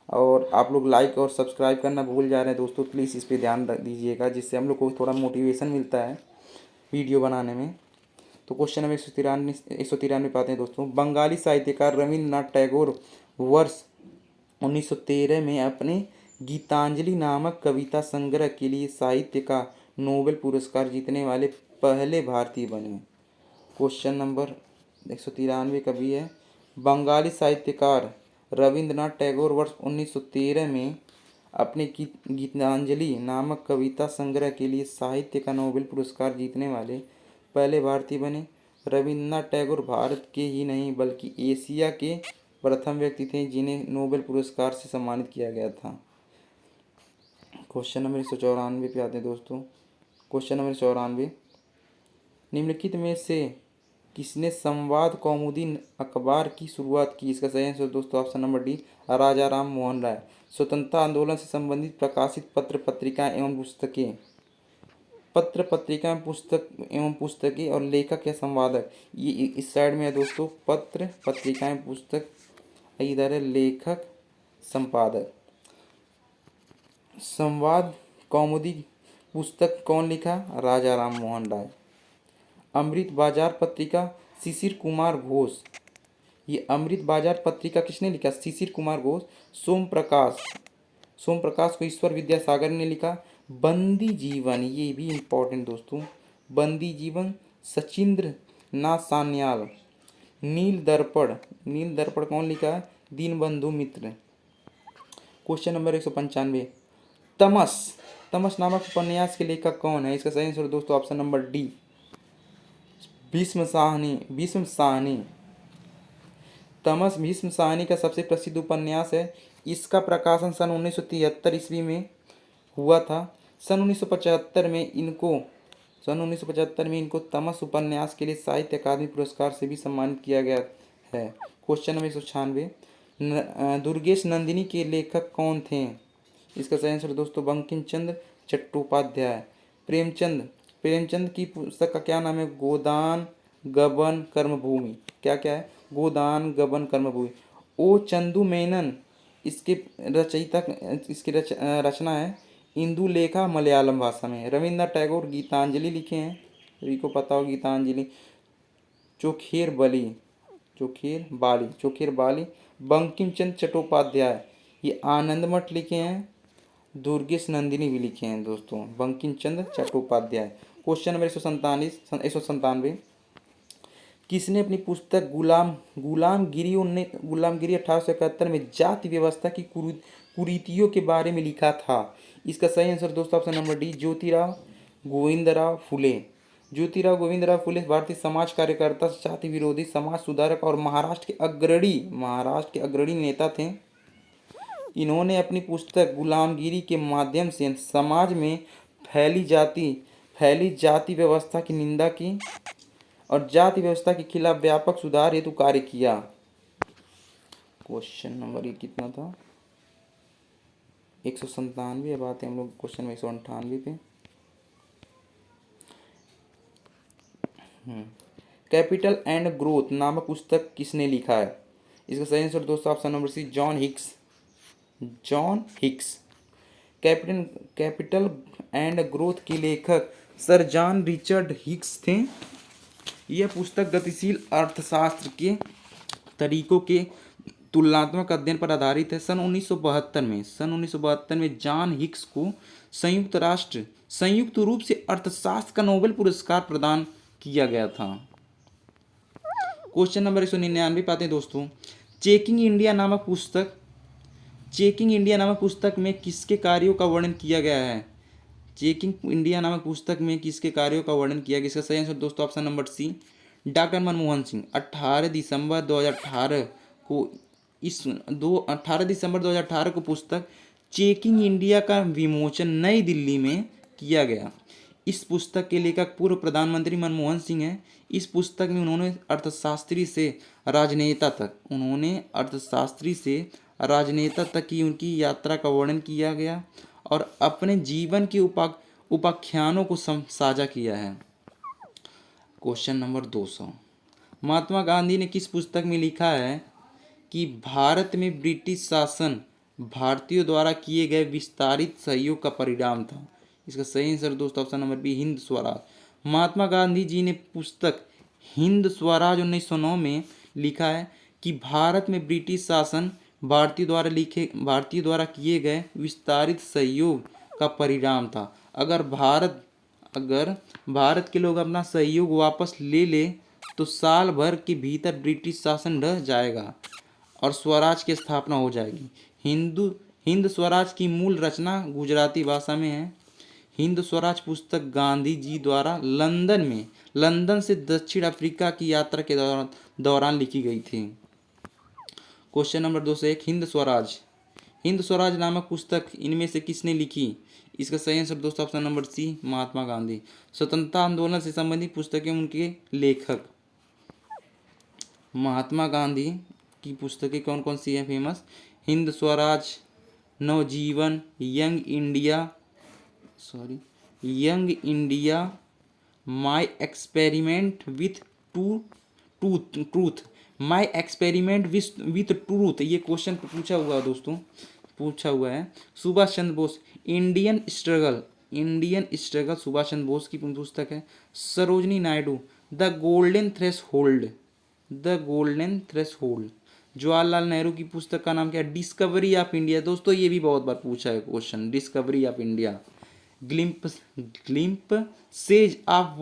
और आप लोग लाइक और सब्सक्राइब करना भूल जा रहे हैं दोस्तों, प्लीज़ इस पर ध्यान दीजिएगा, जिससे हम लोग को थोड़ा मोटिवेशन मिलता है वीडियो बनाने में। तो क्वेश्चन नंबर 193 पाते हैं दोस्तों। बंगाली साहित्यकार रविन्द्रनाथ टैगोर वर्ष 1913 में अपने गीतांजलि नामक कविता संग्रह के लिए साहित्य का नोबेल पुरस्कार जीतने वाले पहले भारतीय बने। क्वेश्चन नंबर 193 का भी है। बंगाली साहित्यकार रविन्द्रनाथ टैगोर वर्ष 1913 में अपने गीतांजलि नामक कविता संग्रह के लिए साहित्य का नोबेल पुरस्कार जीतने वाले पहले भारतीय बने। रविन्द्रनाथ टैगोर भारत के ही नहीं बल्कि एशिया के प्रथम व्यक्ति थे जिन्हें नोबेल पुरस्कार से सम्मानित किया गया था। क्वेश्चन नंबर 194 पे आते हैं दोस्तों। क्वेश्चन नंबर 194, निम्नलिखित में से किसने संवाद कौमुदी अखबार की शुरुआत की? इसका सही आंसर दोस्तों ऑप्शन नंबर डी, राजा राम मोहन राय। स्वतंत्रता आंदोलन से संबंधित प्रकाशित पत्र पत्रिकाएं एवं पुस्तकें, पत्र पत्रिकाएं पुस्तक एवं पुस्तकें और लेखक या संवादक, ये इस साइड में है दोस्तों। पत्र पत्रिकाएं पुस्तक, इधर है लेखक संपादक। संवाद कौमुदी पुस्तक कौन लिखा? राजा राम मोहन राय। अमृत बाजार पत्रिका शिशिर कुमार घोष, ये अमृत बाजार पत्रिका किसने लिखा? शिशिर कुमार घोष। सोम प्रकाश को ईश्वर विद्यासागर ने लिखा। बंदी जीवन, ये भी इम्पोर्टेंट दोस्तों, बंदी जीवन सचिंद्र नाथ सान्याल। नील दर्पण कौन लिखा है? दीनबंधु मित्र। क्वेश्चन नंबर 195, तमस नामक उपन्यास के लेखक कौन है? इसका सही आंसर दोस्तों option number D, Bhishma Sahni. तमस भीष्म साहनी का सबसे प्रसिद्ध उपन्यास है। इसका प्रकाशन सन 1973 ईस्वी में हुआ था। सन 1975 में इनको तमस उपन्यास के लिए साहित्य अकादमी पुरस्कार से भी सम्मानित किया गया है। क्वेश्चन नंबर 196, दुर्गेश नंदिनी के लेखक कौन थे? इसका सही आंसर दोस्तों बंकिम चंद्र चट्टोपाध्याय। प्रेमचंद की पुस्तक का क्या नाम है? गोदान गबन कर्मभूमि। क्या है? गोदान गबन कर्मभूमि। ओ चंदू मेनन इसके रचयिता, इसकी रचना है। इंदुलेखा मलयालम भाषा में। रविन्द्रनाथ टैगोर गीतांजलि लिखे हैं, सभी को पता हो गीतांजलि। चोखेर बाली। बंकिम चंद्र चट्टोपाध्याय ये आनंद मठ लिखे हैं। दुर्गेश नंदिनी भी लिखे हैं दोस्तों, बंकिम चंद्र चट्टोपाध्याय। क्वेश्चन नंबर 197, किसने अपनी पुस्तक गुलामगिरी 1871 में जाति व्यवस्था की कुरीतियों के बारे में लिखा था? इसका सही आंसर दोस्तों option number D, Jyotirao Govindrao Phule भारतीय समाज कार्यकर्ता, जाति विरोधी, समाज सुधारक और महाराष्ट्र के अग्रणी नेता थे। इन्होंने अपनी पुस्तक गुलामगिरी के माध्यम से समाज में फैली जाति व्यवस्था की निंदा की और जाति व्यवस्था के खिलाफ व्यापक सुधार हेतु कार्य किया। क्वेश्चन नंबर ये कितना था? 197। अब आते हैं हम लोग क्वेश्चन नंबर 198 पे। कैपिटल एंड ग्रोथ नामक पुस्तक किसने लिखा है? इसका सही आंसर दोस्तों option number C, John Hicks. Capital and growth के लेखक सर जॉन रिचर्ड हिक्स थे। यह पुस्तक गतिशील अर्थशास्त्र के तरीकों के तुलनात्मक अध्ययन पर आधारित है। सन 1972 में जॉन हिक्स को संयुक्त रूप से अर्थशास्त्र का नोबेल पुरस्कार प्रदान किया गया था। क्वेश्चन नंबर 199 पाते हैं दोस्तों। चेकिंग इंडिया नामक पुस्तक में किसके कार्यों का वर्णन किया गया है? चेकिंग इंडिया नामक पुस्तक में किसके कार्यों का वर्णन किया गया? इसका सही आंसर दोस्तों option number C, doctor Manmohan Singh. 18 दिसंबर 2018 को पुस्तक चेकिंग इंडिया का विमोचन नई दिल्ली में किया गया। इस पुस्तक के लेखक पूर्व प्रधानमंत्री मनमोहन सिंह हैं। इस पुस्तक में उन्होंने अर्थशास्त्री से राजनेता तक की उनकी यात्रा का वर्णन किया गया और अपने जीवन के उपाख्यानों को साझा किया है। क्वेश्चन नंबर 200, महात्मा गांधी ने किस पुस्तक में लिखा है कि भारत में ब्रिटिश शासन भारतीयों द्वारा किए गए विस्तारित सहयोग का परिणाम था? इसका सही आंसर दोस्तों option number B, Hind Swaraj. Mahatma Gandhi ji ने पुस्तक हिंद स्वराज 1909 में लिखा है कि भारत में ब्रिटिश शासन भारतीय द्वारा किए गए विस्तारित सहयोग का परिणाम था। अगर भारत के लोग अपना सहयोग वापस ले ले तो साल भर के भीतर ब्रिटिश शासन ढह जाएगा और स्वराज की स्थापना हो जाएगी। हिंद स्वराज की मूल रचना गुजराती भाषा में है। हिंद स्वराज पुस्तक गांधी जी द्वारा लंदन से दक्षिण अफ्रीका की यात्रा के दौरान लिखी गई थी। क्वेश्चन नंबर 201, हिंद स्वराज नामक पुस्तक इनमें से किसने लिखी? इसका सही आंसर दोस्तों ऑप्शन नंबर सी, महात्मा गांधी। स्वतंत्रता आंदोलन से संबंधित पुस्तकें उनके लेखक। महात्मा गांधी की पुस्तकें कौन कौन सी हैं famous? Hind Swaraj, Navjivan, young India, my experiment with truth. ये क्वेश्चन पूछा हुआ है। सुभाष चंद्र बोस, इंडियन स्ट्रगल सुभाष चंद्र बोस की पुस्तक है। Sarojini Naidu, the golden threshold. Jawaharlal Nehru की पुस्तक का नाम क्या है? Discovery of India. दोस्तों ये भी बहुत बार पूछा है question, discovery of India. Glimpses of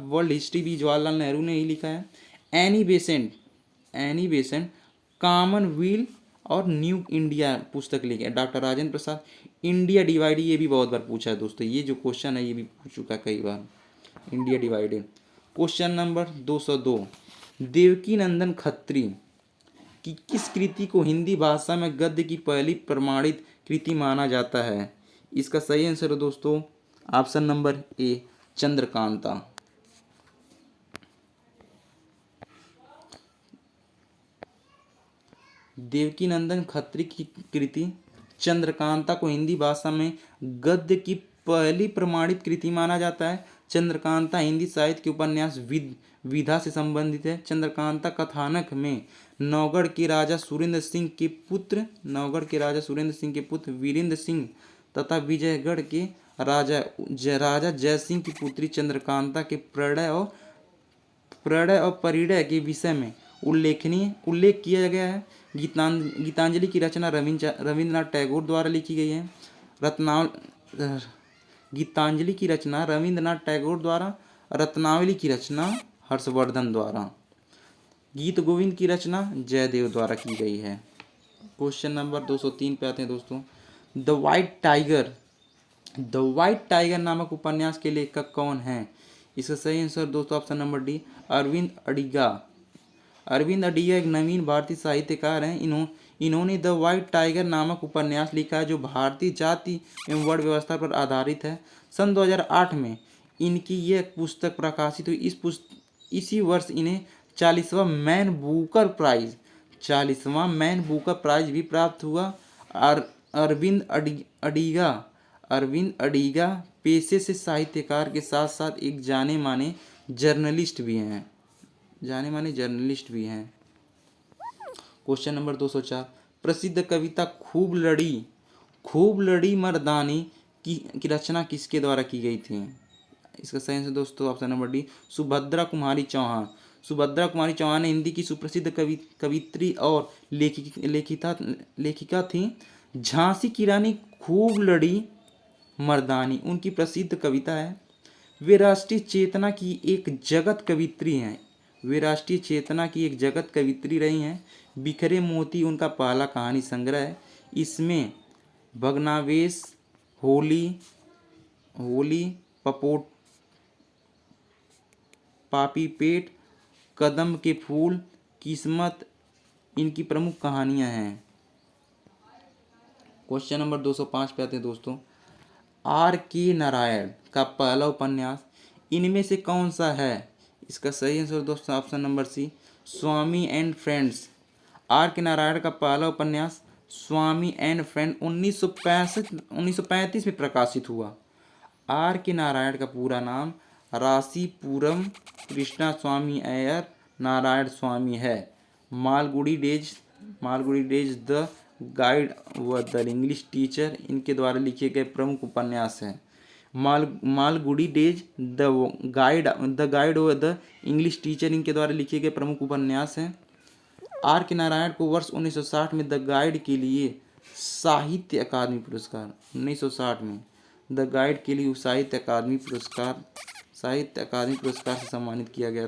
world history भी जवाहरलाल नेहरू ने ही लिखा है। एनी बेसेंट कॉमनवेल्थ और न्यू इंडिया पुस्तक लिखी है doctor Rajendra Prasad. India divided, ये भी बहुत बार पूछा है दोस्तों, ये जो क्वेश्चन है ये भी पूछ चुका है कई बार, India divided. Question number 202, Devaki Nandan Khatri की किस कृति को हिंदी भाषा में गद्य की पहली प्रमाणित कृति माना जाता है? इसका सही आंसर है दोस्तों option number A, Chandrakanta. Devaki Nandan Khatri की कृति चंद्रकांता को हिंदी भाषा में गद्य की पहली प्रमाणित कृति माना जाता है। चंद्रकांता हिंदी साहित्य के उपन्यास विधा से संबंधित है। चंद्रकांता कथानक में नौगढ़ के राजा सुरेंद्र सिंह के पुत्र वीरेंद्र सिंह तथा विजयगढ़ के राजा जयसिंह की पुत्री चंद्रकांता के प्रणय और परिणय के विषय में उल्लेख किया गया है। गीतांजलि की रचना रविंद्रनाथ टैगोर द्वारा लिखी गई है। गीतांजलि की रचना रविंद्रनाथ टैगोर द्वारा, रत्नावली की रचना हर्षवर्धन द्वारा, गीत गोविंद की रचना जयदेव द्वारा की गई है। क्वेश्चन नंबर 203 पे आते हैं दोस्तों। द वाइट टाइगर नामक उपन्यास के लेखक कौन है? इसका सही आंसर दोस्तों option number D, Aravind Adiga एक नवीन भारतीय साहित्यकार हैं। इन्होंने द वाइट टाइगर नामक उपन्यास लिखा है जो भारतीय जाति एवं वर्ण व्यवस्था पर आधारित है। सन 2008 में इनकी यह पुस्तक प्रकाशित हुई। इसी वर्ष इन्हें 40वां मैन बुकर प्राइज भी प्राप्त हुआ। अरविंद अडिगा पेशे से साहित्यकार के साथ साथ एक जाने माने जर्नलिस्ट भी हैं। क्वेश्चन नंबर 204, प्रसिद्ध कविता खूब लड़ी मर्दानी की रचना किसके द्वारा की गई थी? इसका सही आंसर दोस्तों option number D, Subhadra Kumari Chauhan ने हिंदी की सुप्रसिद्ध कवित्री और लेखिका थी। झांसी की रानी खूब लड़ी मर्दानी उनकी प्रसिद्ध कविता है। वे राष्ट्रीय चेतना की एक जगत कवित्री रही हैं। बिखरे मोती उनका पहला कहानी संग्रह है। इसमें भग्नावेश, होली, पापी पेट, कदम के फूल, किस्मत इनकी प्रमुख कहानियां हैं। क्वेश्चन नंबर 205 पे आते हैं दोस्तों। आर के नारायण का पहला उपन्यास इनमें से कौन सा है? इसका सही आंसर दोस्तों option number C, Swami and friends. R K Narayan का पहला उपन्यास स्वामी एंड फ्रेंड 1935 में प्रकाशित हुआ। आर के नारायण का पूरा नाम रासीपुरम कृष्णा स्वामी अय्यर नारायण स्वामी है। मालगुडी डेज द गाइड व द इंग्लिश टीचर इनके द्वारा लिखे गए प्रमुख उपन्यास हैं। मालगुडी डेज द गाइड व द इंग्लिश टीचर इनके द्वारा लिखे गए प्रमुख उपन्यास हैं। आर के नारायण को वर्ष 1960 में द गाइड के लिए साहित्य अकादमी पुरस्कार 1960 में द गाइड के लिए साहित्य अकादमी पुरस्कार से सम्मानित किया गया।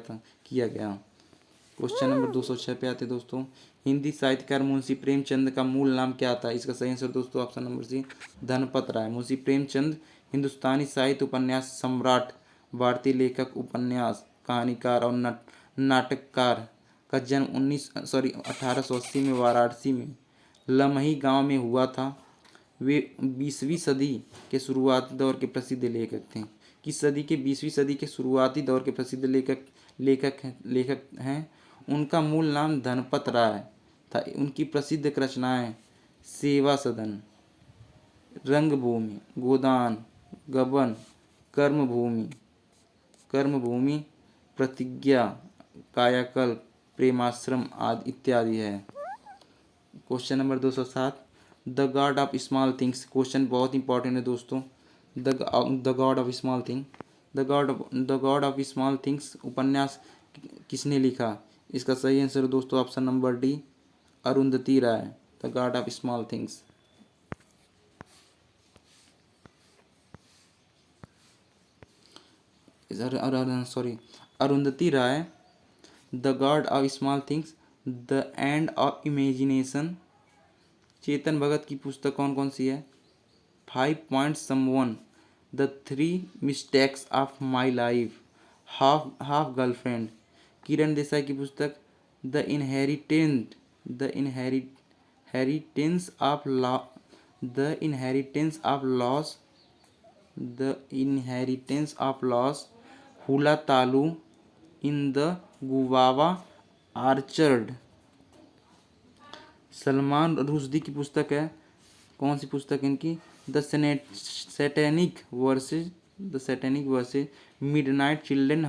क्वेश्चन नंबर 206 पे आते दोस्तों। हिंदी साहित्यकार मुंशी प्रेमचंद का मूल नाम क्या था? इसका सही आंसर दोस्तों ऑप्शन नंबर सी, धनपत राय। मुंशी प्रेमचंद हिंदुस्तानी साहित्य उपन्यास सम्राट, भारतीय लेखक, उपन्यास कहानीकार और नाटककार का जन्म 1880 में वाराणसी में लमही गांव में हुआ था। वे 20वीं सदी के शुरुआती दौर के प्रसिद्ध लेखक थे। किस सदी के? 20वीं सदी के शुरुआती दौर के प्रसिद्ध लेखक हैं। उनका मूल नाम धनपत राय था। उनकी प्रसिद्ध रचनाएं सेवा सदन, रंगभूमि, गोदान, गबन, कर्मभूमि, प्रतिज्ञा, कायाकल्प, प्रेमाश्रम आदि इत्यादि है। Question number 207, the God of small things. Question बहुत इंपॉर्टेंट है दोस्तों। The God of small thing the God of small things उपन्यास किसने लिखा? इसका सही आंसर दोस्तों option number D, Arundhati Roy. The God of small things. Arundhati Roy. The God of small things, the end of imagination. Chetan Bhagat की पुस्तक कौन कौन सी है? 5 point someone, the 3 mistakes of my life, half girlfriend. Kiran Desai की पुस्तक the inheritance of loss, hullabaloo in the guava orchard. Salman Rushdie की पुस्तक है, कौन सी पुस्तक है इनकी? The satanic verses, midnight children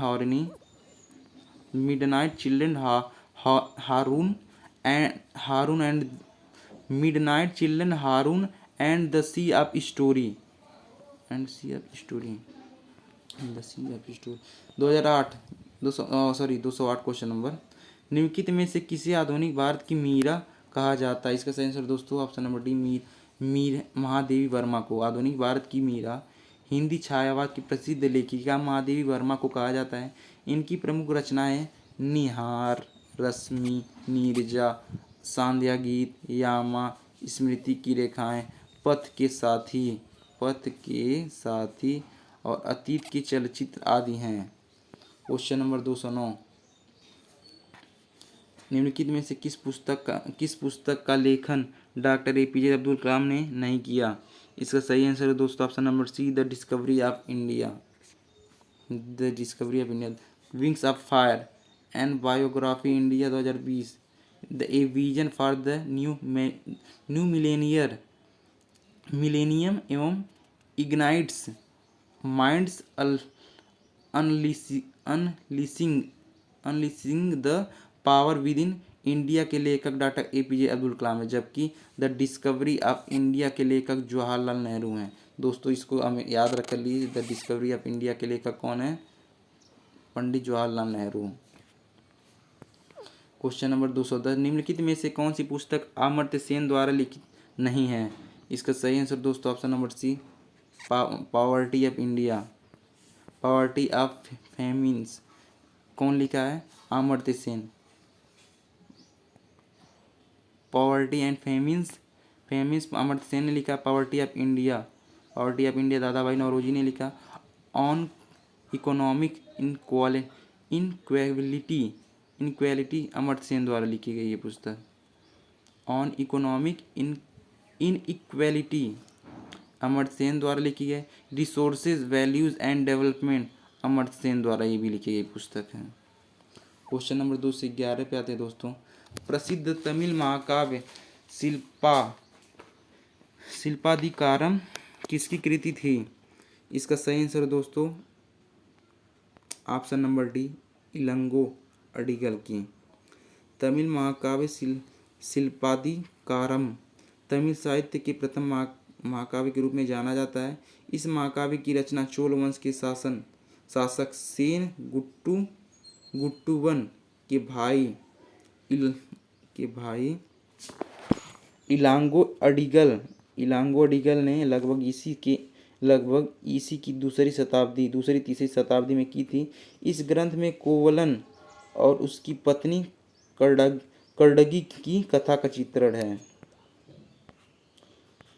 Haroun and the sea of story 2008 208 question number. निम्नलिखित में से किसे आधुनिक भारत की मीरा कहा जाता है? इसका सही आंसर दोस्तों option number D, Mir Mahadevi Verma को आधुनिक भारत की मीरा। हिंदी छायावाद की प्रसिद्ध लेखिका महादेवी वर्मा को कहा जाता है। इनकी प्रमुख रचनाएं निहार, रश्मि, नीरजा, सांध्या गीत, यामा, स्मृति की रेखाएं, पथ के साथी और अतीत के चलचित्र आदि हैं। क्वेश्चन नंबर 209, निम्नलिखित में से किस पुस्तक का लेखन डॉक्टर एपीजे अब्दुल कलाम ने नहीं किया? इसका सही आंसर है दोस्तों option number C, the discovery of India. Wings of fire and biography India 2020, the A vision for the new millennium एवं ignites minds unleashing the power within India के लेखक डॉक्टर एपीजे अब्दुल कलाम है, जबकि the discovery of India के लेखक जवाहरलाल नेहरू हैं। दोस्तों इसको हमें याद रख लीजिए, द डिस्कवरी ऑफ इंडिया के लेखक कौन है? पंडित जवाहरलाल नेहरू। क्वेश्चन नंबर 210, निम्नलिखित में से कौन सी पुस्तक अमर्त्य सेन द्वारा लिखित नहीं है? इसका सही आंसर दोस्तों option number C, poverty of India. Poverty of famines कौन लिखा है? Amartya Sen. Poverty and famines Amartya Sen ने लिखा। पॉवर्टी ऑफ इंडिया दादा भाई नौरोजी ने लिखा। On economic inequality Amartya Sen द्वारा लिखी गई ये पुस्तक। On economic inequality Amartya Sen द्वारा लिखी है। Resources values and development, Amartya Sen द्वारा ये भी लिखी गई पुस्तक है। क्वेश्चन नंबर 2 से 11 पे आते हैं दोस्तों। प्रसिद्ध तमिल महाकाव्य शिल्पाधिकारम किसकी कृति थी? इसका सही आंसर दोस्तों ऑप्शन नंबर डी, इलंगो अडिगल की। तमिल महाकाव्य शिल्पाधिकारम तमिल साहित्य के प्रथम महाकाव्य के रूप में जाना जाता है। इस महाकाव्य की रचना चोल वंश के शासक सेन गुट्टुवन के भाई इलांगो अडिगल ने लगभग इसी की दूसरी तीसरी शताब्दी में की थी। इस ग्रंथ में कोवलन और उसकी पत्नी कर्डगी की कथा का चित्रण है।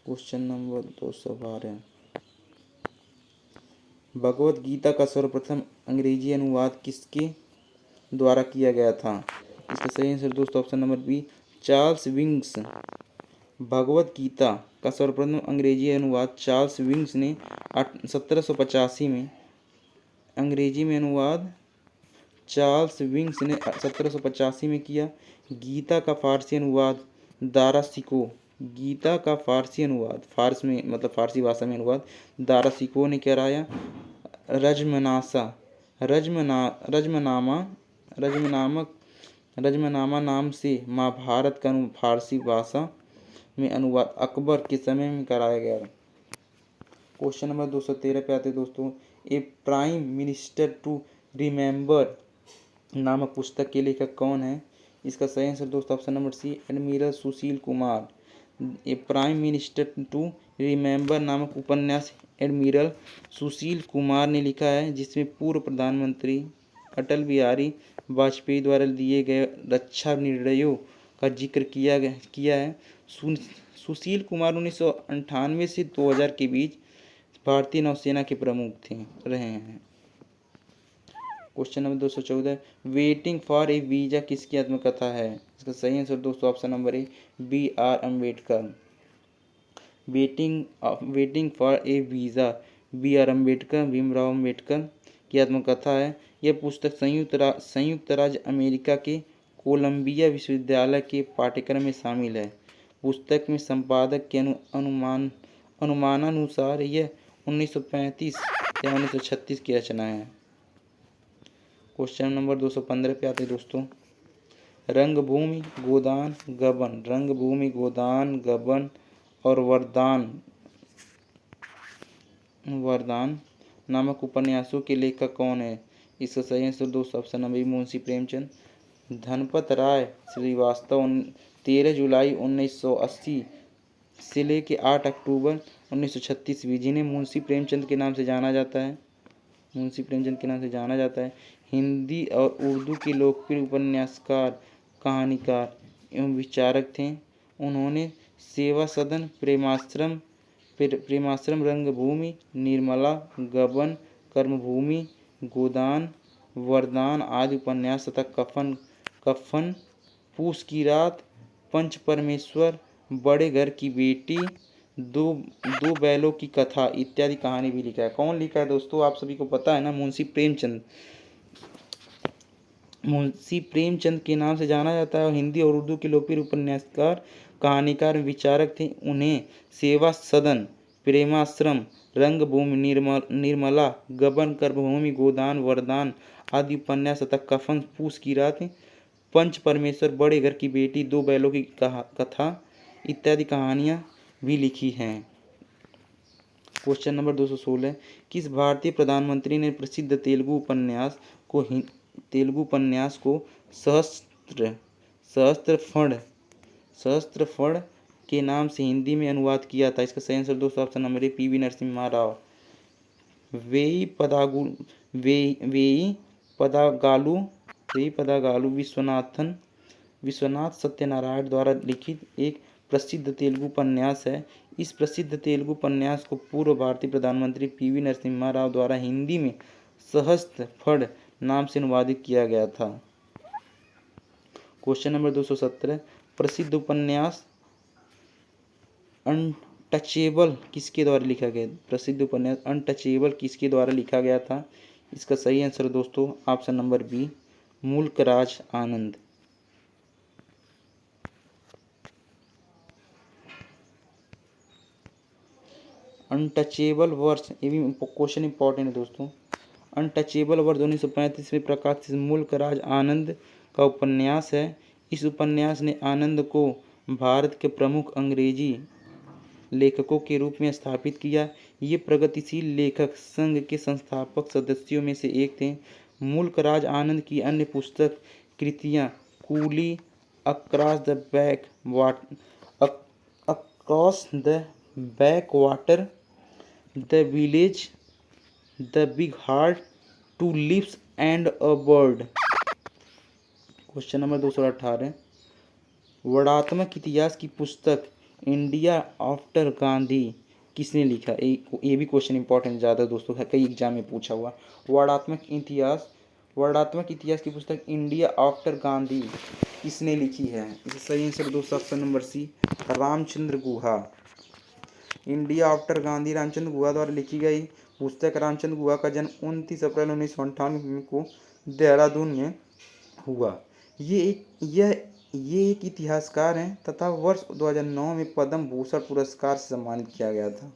क्वेश्चन नंबर 212, भगवत गीता का सर्वप्रथम अंग्रेजी अनुवाद किसके द्वारा किया गया था? इसका सही आंसर दोस्तों option number B, Charles Wings. Bhagavad Gita का सर्वप्रथम अंग्रेजी अनुवाद चार्ल्स विंग्स ने 1785 में अंग्रेजी में अनुवाद चार्ल्स विंग्स ने 1785 में किया। गीता का फारसी अनुवाद फारसी भाषा में अनुवाद दारासिको ने कराया। रजमनामा नाम से महाभारत का फारसी भाषा में अनुवाद अकबर के समय में कराया गया। क्वेश्चन नंबर 213 पे आते दोस्तों। ए प्राइम मिनिस्टर टू रिमेंबर नामक पुस्तक के लेखक कौन है? इसका सही आंसर दोस्तों option number C, admiral Sushil Kumar. A prime minister to remember नामक उपन्यास एडमिरल सुशील कुमार ने लिखा है, जिसमें पूर्व प्रधानमंत्री अटल बिहारी वाजपेयी द्वारा लिए गए रक्षा निर्णयों का जिक्र किया है। सुशील कुमार 1998 से 2000 के बीच भारतीय नौसेना के प्रमुख रहे हैं। Question number 214, waiting for a visa किसकी आत्मकथा है? इसका सही आंसर दोस्तों option number A, B R Ambedkar. Waiting for a visa B R Ambedkar, Bhimrao Ambedkar की आत्मकथा है। यह पुस्तक संयुक्त राज्य अमेरिका के कोलंबिया विश्वविद्यालय के पाठ्यक्रम में शामिल है। पुस्तक में संपादक के अनुमानानुसार यह 1935 या 1936 की रचना है। क्वेश्चन नंबर 215 पे आते दोस्तों। रंगभूमि, गोदान, गबन और वरदान नामक उपन्यासों के लेखक कौन है? इसका सही आंसर दोस्तों ऑप्शन नंबर मुंशी प्रेमचंद। धनपत राय श्रीवास्तव 13 जुलाई 1980 से लेके 8 अक्टूबर 1936 जिन्हें मुंशी प्रेमचंद के नाम से जाना जाता है, हिंदी और उर्दू के लोकप्रिय उपन्यासकार, कहानीकार एवं विचारक थे। उन्होंने सेवा सदन, प्रेमाश्रम, रंगभूमि, निर्मला, गबन, कर्मभूमि, गोदान, वरदान आदि उपन्यास तथा कफन, पूस की रात, पंच परमेश्वर, बड़े घर की बेटी, दो बैलों की कथा इत्यादि कहानी भी लिखा है। कौन लिखा है दोस्तों? आप सभी को पता है ना, मुंशी प्रेमचंद के नाम से जाना जाता है और हिंदी और उर्दू के लोकप्रिय उपन्यासकार, कहानीकार, विचारक थे। उन्हें सेवा सदन, प्रेमाश्रम, रंगभूमि, निर्मला, गबन, कर्मभूमि, गोदान, वरदान आदि उपन्यास तथा कफन, पूस की रात, पंच परमेश्वर, बड़े घर की बेटी, दो बैलों की कथा इत्यादि कहानियां भी लिखी हैं। क्वेश्चन नंबर 216, किस भारतीय प्रधानमंत्री ने प्रसिद्ध तेलुगु उपन्यास को सहस्त्रफण के नाम से हिंदी में अनुवाद किया था? इसका सही आंसर दोस्तों ऑप्शन नंबर ए, पी वी नरसिम्हा राव। वेई पदागालु विश्वनाथ सत्यनारायण द्वारा लिखित एक प्रसिद्ध तेलुगु उपन्यास है। इस प्रसिद्ध तेलुगु उपन्यास को पूर्व भारतीय प्रधानमंत्री पी वी नरसिम्हा राव द्वारा हिंदी में सहस्त्रफण नाम से अनुवादित किया गया था। क्वेश्चन नंबर 217, प्रसिद्ध उपन्यास अनटचेबल किसके द्वारा लिखा गया? प्रसिद्ध उपन्यास अनटचेबल किसके द्वारा लिखा गया था? इसका सही आंसर दोस्तों ऑप्शन नंबर बी, मुल्कराज आनंद। अनटचेबल वर्ष, ये भी क्वेश्चन इंपॉर्टेंट है दोस्तों। अनटचेबल वर्ष 1935 में प्रकाशित मुल्कराज आनंद का उपन्यास है। इस उपन्यास ने आनंद को भारत के प्रमुख अंग्रेजी लेखकों के रूप में स्थापित किया। ये प्रगतिशील लेखक संघ के संस्थापक सदस्यों में से एक थे। मुल्कराज आनंद की अन्य पुस्तक कृतियाँ coolie, across the back across the back water, the village, the big heart, two lives and a bird. Question number 218, वर्णात्मक इतिहास की पुस्तक इंडिया आफ्टर गांधी किसने लिखा? ये भी क्वेश्चन इंपॉर्टेंट ज़्यादा दोस्तों है, कई एग्जाम में पूछा हुआ। वर्णात्मक इतिहास की पुस्तक इंडिया आफ्टर गांधी किसने लिखी है? इसका सही आंसर दोस्तों ऑप्शन नंबर सी, रामचंद्र गुहा। इंडिया आफ्टर गांधी रामचंद्र गुहा द्वारा लिखी गई पुस्तक। रामचंद्र गुहा का जन्म 29 अप्रैल 1958 को देहरादून में हुआ। ये एक इतिहासकार हैं तथा वर्ष 2009 में पद्म भूषण पुरस्कार से सम्मानित किया गया था।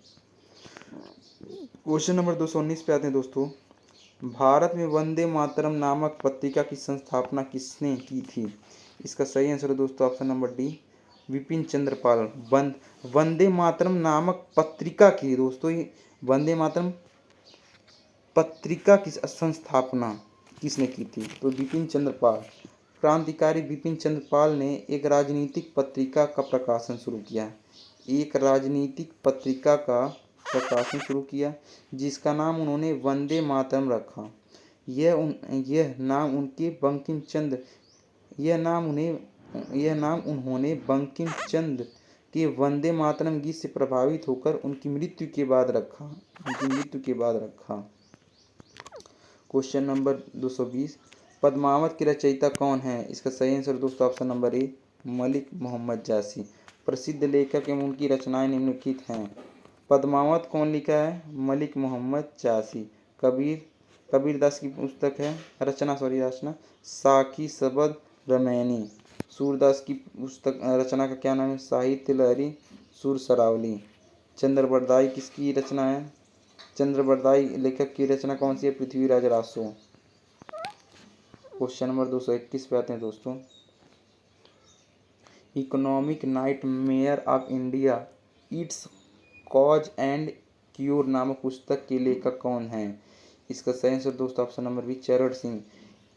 क्वेश्चन नंबर 219 पे आते हैं दोस्तों। भारत में वंदे मातरम नामक पत्रिका की स्थापना किसने की थी? इसका सही आंसर है दोस्तों option number D, Vipin Chandra Pal. Vande Mataram नामक पत्रिका की दोस्तों, ये वंदे मातरम पत्रिका की संस्थापना किसने की थी? तो विपिन चंद्र पाल। क्रांतिकारी विपिन चंद्र पाल ने एक राजनीतिक पत्रिका का प्रकाशन शुरू किया, जिसका नाम उन्होंने वंदे मातरम रखा। यह नाम उन्होंने बंकिम चंद्र के वंदे मातरम गीत से प्रभावित होकर उनकी मृत्यु के बाद रखा। क्वेश्चन नंबर 220, पद्मावत की रचयिता कौन है? इसका सही आंसर दोस्तों option number A, Malik Muhammad Jayasi. प्रसिद्ध लेखक एवं उनकी रचनाएं निम्नलिखित हैं। पद्मावत कौन लिखा है? मलिक मोहम्मद जासी। कबीरदास की पुस्तक है रचना साखी सबद रमैनी। सूरदास की पुस्तक रचना का क्या नाम है? साहित्य लहरी सुर सरावली। चंद्रबरदाई किसकी रचना है? चंद्रबरदाई लेखक की रचना कौन सी है? पृथ्वीराज रासो। क्वेश्चन नंबर 221 पे आते हैं दोस्तों। Economic nightmare of India, it's cause and cure नामक पुस्तक के लेखक कौन हैं? इसका सही आंसर दोस्तों ऑप्शन नंबर बी, चरण Singh.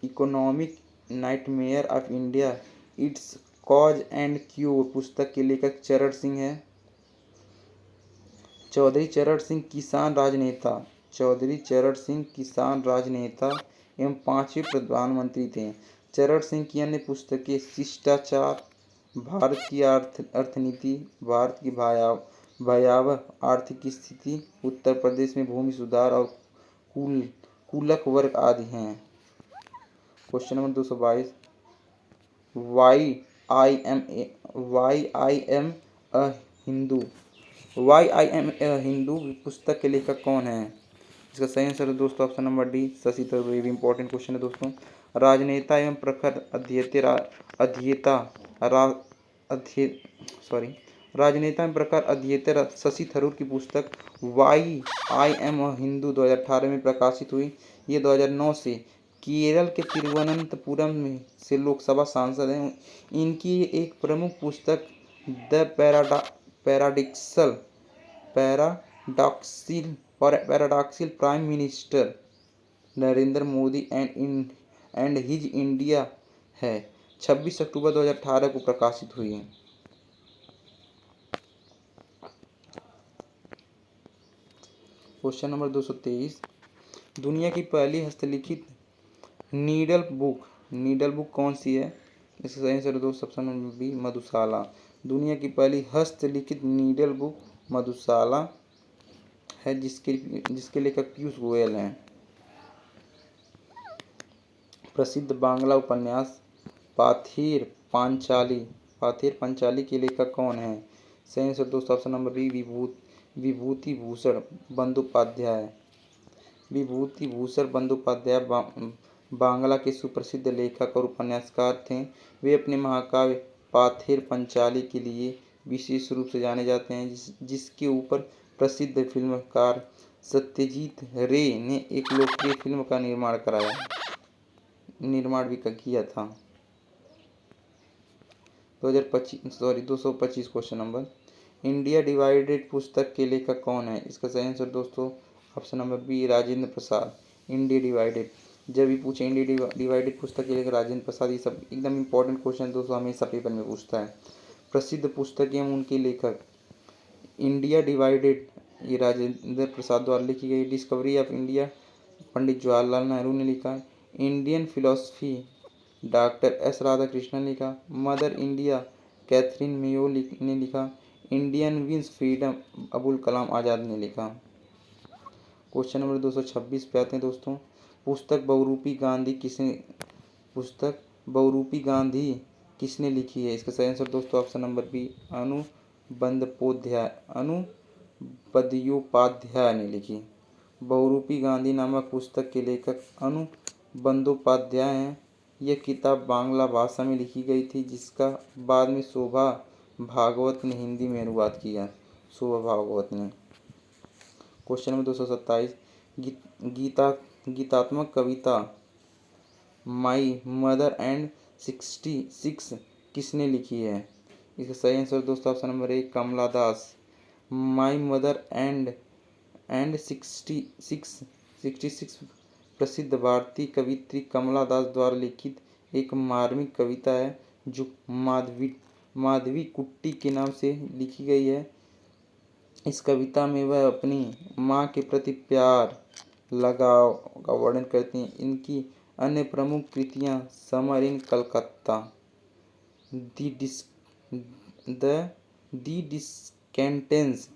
Economic nightmare of India, it's cause and cure पुस्तक के लेखक चरण सिंह है। चौधरी चरण सिंह किसान राजनेता एवं 5वें प्रधानमंत्री थे। चरण सिंह की अन्य पुस्तकें शिष्टाचार, भारत की अर्थनीति, भारत की भयावह आर्थिक स्थिति, उत्तर प्रदेश में भूमि सुधार और कुलक वर्ग आदि हैं। Question number 222, why I am a Hindu पुस्तक के लेखक कौन है? इसका सही आंसर है दोस्तों option number D, Shashi Tharoor. ये भी इंपॉर्टेंट क्वेश्चन है दोस्तों। राजनेता एवं प्रखर अध्येता शशि थरूर की पुस्तक why I am a Hindu 2018 में प्रकाशित हुई। ये 2009 से केरल के तिरुवनंतपुरम में से लोकसभा सांसद हैं। इनकी एक प्रमुख पुस्तक the paradoxical prime minister Narendra Modi and his India है, 26 अक्टूबर 2018 को प्रकाशित हुई है। क्वेश्चन नंबर 223, दुनिया की पहली हस्तलिखित नीडल बुक कौन सी है? इसका सही आंसर दोस्तों ऑप्शन नंबर बी, मधुशाला। दुनिया की पहली हस्तलिखित नीडल बुक मधुशाला है, जिसके लेखक पीयूष गोयल हैं। प्रसिद्ध बांग्ला उपन्यास पाथेर पांचाली के लेखक कौन हैं? सही आंसर दोस्तों option number B, Vibhuti Bhushan Bandyopadhyay. Vibhuti Bhushan Bandyopadhyay Bangla के सुप्रसिद्ध लेखक और उपन्यासकार थे। वे अपने महाकाव्य पाथेर पंचाली के लिए विशेष रूप से जाने जाते हैं, जिसके ऊपर प्रसिद्ध फिल्मकार सत्यजीत रे ने एक लोकप्रिय फिल्म का निर्माण भी किया था। 225 क्वेश्चन नंबर, इंडिया डिवाइडेड पुस्तक के लेखक कौन है? इसका सही आंसर दोस्तों option number B, Rajendra Prasad. India divided, जब भी पूछे इंडिया डिवाइडेड पुस्तक के लेखक राजेंद्र प्रसाद, ये सब एकदम इंपॉर्टेंट क्वेश्चन दोस्तों, हमेशा पेपर में पूछता है। प्रसिद्ध पुस्तक एवं उनके लेखक, इंडिया डिवाइडेड ये राजेंद्र प्रसाद द्वारा लिखी गई। Discovery of India Pandit Jawaharlal Nehru ने लिखा। Indian philosophy doctor S Radhakrishnan ने लिखा। मदर इंडिया कैथरीन मेयो ने लिखा। Indian wins freedom Abul Kalam Azad ने लिखा। क्वेश्चन नंबर 226 पे आते हैं दोस्तों, पुस्तक बहुरूपी गांधी किसने लिखी है? इसका सही आंसर दोस्तों ऑप्शन नंबर बी, बंदोपाध्याय ने लिखी। बहुरूपी गांधी नामक पुस्तक के लेखक बंदोपाध्याय हैं। यह किताब बांग्ला भाषा में लिखी गई थी, जिसका बाद में शोभा भागवत ने हिंदी में अनुवाद किया। शोभा भागवत ने। क्वेश्चन नंबर 227, गीतात्मक कविता माई मदर एंड 66 किसने लिखी है? इसका सही आंसर दोस्तों option number A, Kamala Das. My mother and 66 प्रसिद्ध भारतीय कवित्री कमला दास द्वारा लिखित एक मार्मिक कविता है, जो माधवी कुट्टी के नाम से लिखी गई है। इस कविता में वह अपनी माँ के प्रति प्यार लगाव का वर्णन करती हैं। इनकी अन्य प्रमुख कृतियाँ समर इन कलकत्ता, दी डेस्केंटेंस,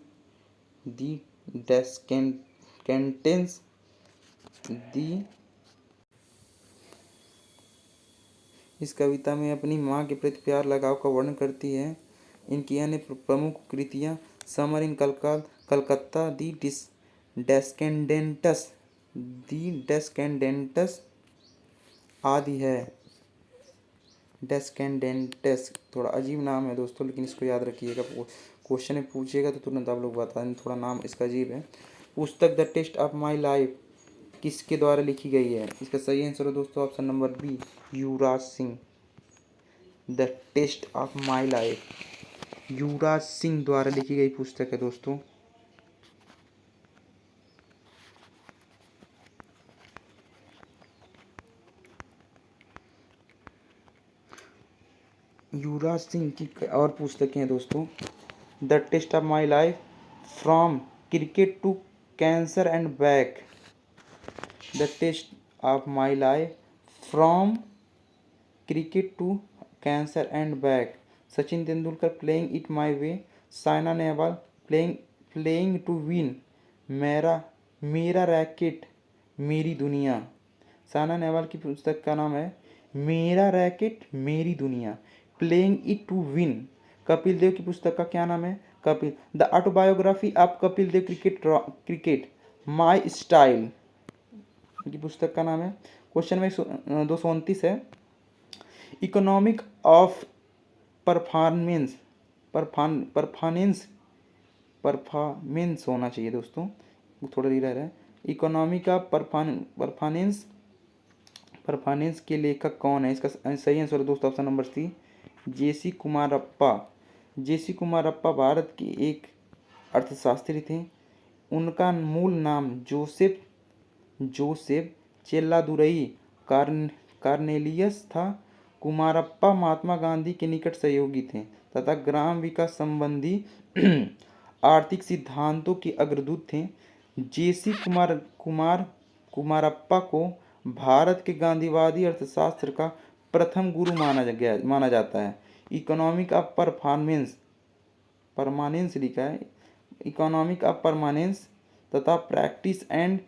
इस कविता में अपनी माँ के प्रति प्यार लगाव का वर्णन करती है। इनकी अन्य प्रमुख कृतियाँ समर इन कलकत्ता, दी डेस्केंडेंटस आदि है। डेस्केंडेंटस थोड़ा अजीब नाम है दोस्तों, लेकिन इसको याद रखिएगा, क्वेश्चन में पूछिएगा तो तुरंत आप लोग बता दें, थोड़ा नाम इसका अजीब है। पुस्तक the test of my life किसके द्वारा लिखी गई है? इसका सही आंसर है दोस्तों option number B, Yuvraj Singh. The test of my life Yuvraj Singh द्वारा लिखी गई पुस्तक है दोस्तों। युवराज सिंह की और पुस्तकें हैं दोस्तों, the test of my life, from cricket to cancer and back. The test of my life, from cricket to cancer and back. Sachin Tendulkar playing it my way. Saina Nehwal playing to win. मेरा रैकेट मेरी दुनिया। साइना नेहवाल की पुस्तक का नाम है मेरा रैकेट मेरी दुनिया, playing it to win. Kapil Dev की पुस्तक का क्या नाम है? The autobiography of Kapil Dev cricket my style की पुस्तक का नाम है। क्वेश्चन में 229 है, इकोनॉमिक ऑफ परफॉर्मेंस होना चाहिए दोस्तों, थोड़ा रीड है। इकोनॉमिक ऑफ परफॉर्मेंस के लेखक कौन है? इसका सही आंसर दोस्तों ऑप्शन नंबर सी, जेसी कुमारप्पा भारत के एक अर्थशास्त्री थे। उनका मूल नाम जोसेफ चेल्लादुरई कार्नेलियस था। कुमारप्पा महात्मा गांधी के निकट सहयोगी थे तथा ग्राम विकास संबंधी आर्थिक सिद्धांतों के अग्रदूत थे। जेसी कुमारप्पा को भारत के गांधीवादी अर्थशास्त्र का प्रथम गुरु माना जाता है। इकोनॉमिक ऑफ परमानेंस लिखा है, इकोनॉमिक ऑफ परमानेंस तथा practice and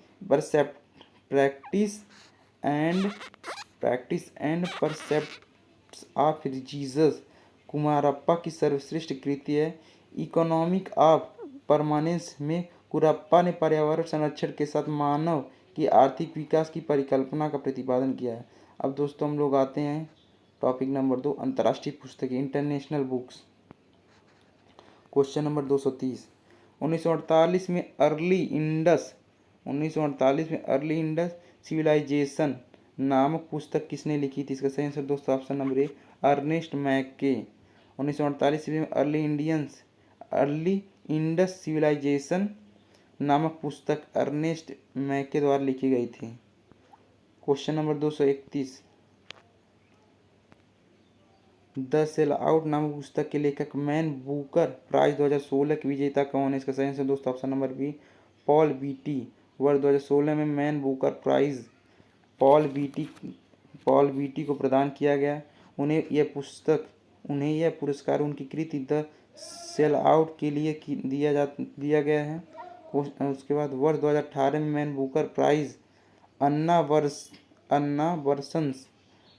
percepts of Jesus Kumarappa की सर्वश्रेष्ठ कृति है। इकोनॉमिक ऑफ परमानेंस में कुरप्पा ने पर्यावरण संरक्षण के साथ मानव की आर्थिक विकास की परिकल्पना का प्रतिपादन किया है। अब दोस्तों हम लोग आते हैं टॉपिक नंबर 2, अंतर्राष्ट्रीय पुस्तकें, इंटरनेशनल बुक्स। क्वेश्चन नंबर 230, 1948 में अर्ली इंडस सिविलाइजेशन नामक पुस्तक किसने लिखी थी? इसका सही आंसर दोस्तों ऑप्शन नंबर ए, अर्नेस्ट मैके। 1948 में अर्ली इंडस सिविलाइजेशन नामक पुस्तक अर्नेस्ट मैके द्वारा लिखी गई थी। Question number 231, the sell out नामक पुस्तक के लेखक मैन बुकर प्राइज 2016 के विजेता कौन है? इसका सही आंसर दोस्तों option number B, Paul Beatty. वर्ष 2016 में Man Booker Prize Paul Beatty को प्रदान किया गया। उन्हें यह पुरस्कार उनकी कृति द सेल आउट के लिए दिया गया है। उसके बाद वर्ष 2018 में मैन बुकर प्राइज अन्ना वर्सन्स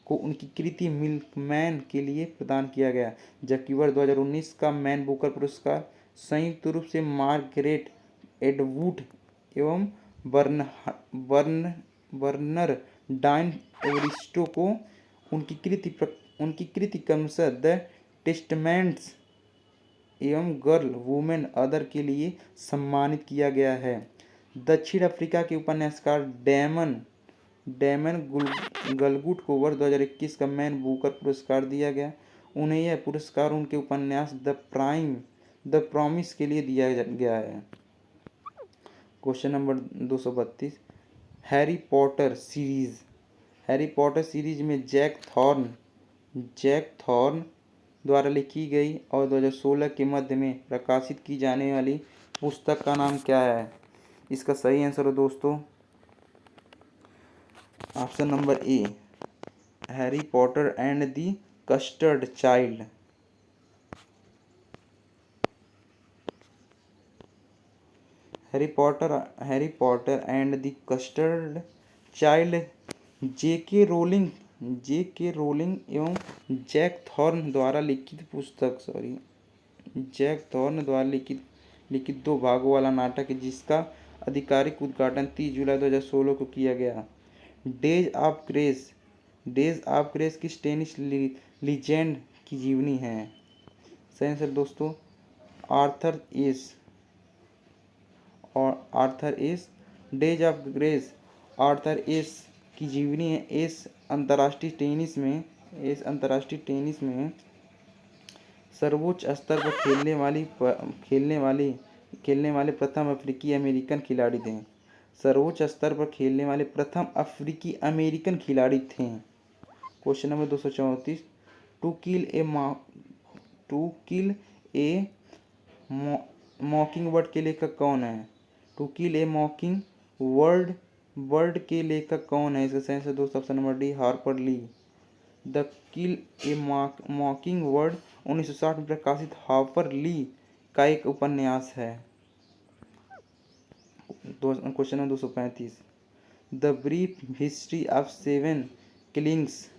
को उनकी कृति मिल्कमैन के लिए प्रदान किया गया, जबकि वर्ष 2019 का मैन बुकर पुरस्कार संयुक्त रूप से मार्गरेट एटवुड एवं बर्नर डाइन एवरिस्टो को उनकी कृति क्रमशः द टेस्टमेंट्स एवं गर्ल वुमेन अदर के लिए सम्मानित किया गया है। दक्षिण अफ्रीका के उपन्यासकार डैमन गलगुट को वर्ष 2021 का मैन बुकर पुरस्कार दिया गया। उन्हें यह पुरस्कार उनके उपन्यास द प्रॉमिस के लिए दिया गया है। Question number 232, Harry Potter series में जैक थॉर्न द्वारा लिखी गई और 2016 के मध्य में प्रकाशित की जाने वाली पुस्तक का नाम क्या है? इसका सही आंसर है दोस्तों option number A, Harry Potter and the custard child. Harry Potter and the custard child JK rolling एवं जैक थॉर्न द्वारा लिखित लिखित 2 भागों वाला नाटक है, जिसका आधिकारिक उद्घाटन 30 जुलाई 2016 को किया गया। डेज ऑफ ग्रेस किस टेनिस लीजेंड की जीवनी है? सही आंसर दोस्तों Arthur S. Days of grace Arthur S की जीवनी है। एस अंतर्राष्ट्रीय टेनिस में सर्वोच्च स्तर पर खेलने वाले प्रथम अफ्रीकी अमेरिकन खिलाड़ी थे। सर्वोच्च स्तर पर खेलने वाले प्रथम अफ्रीकी अमेरिकन खिलाड़ी थे। Question number 234, to kill mockingbird के लेखक कौन है? टू किल ए मॉकिंग वर्ड के लेखक कौन है? इसका सही आंसर दोस्तों option number D, Harper Lee. The kill a mockingbird 1960 में प्रकाशित हार्पर ली का एक उपन्यास है। Question number 235, the brief history of 7 killings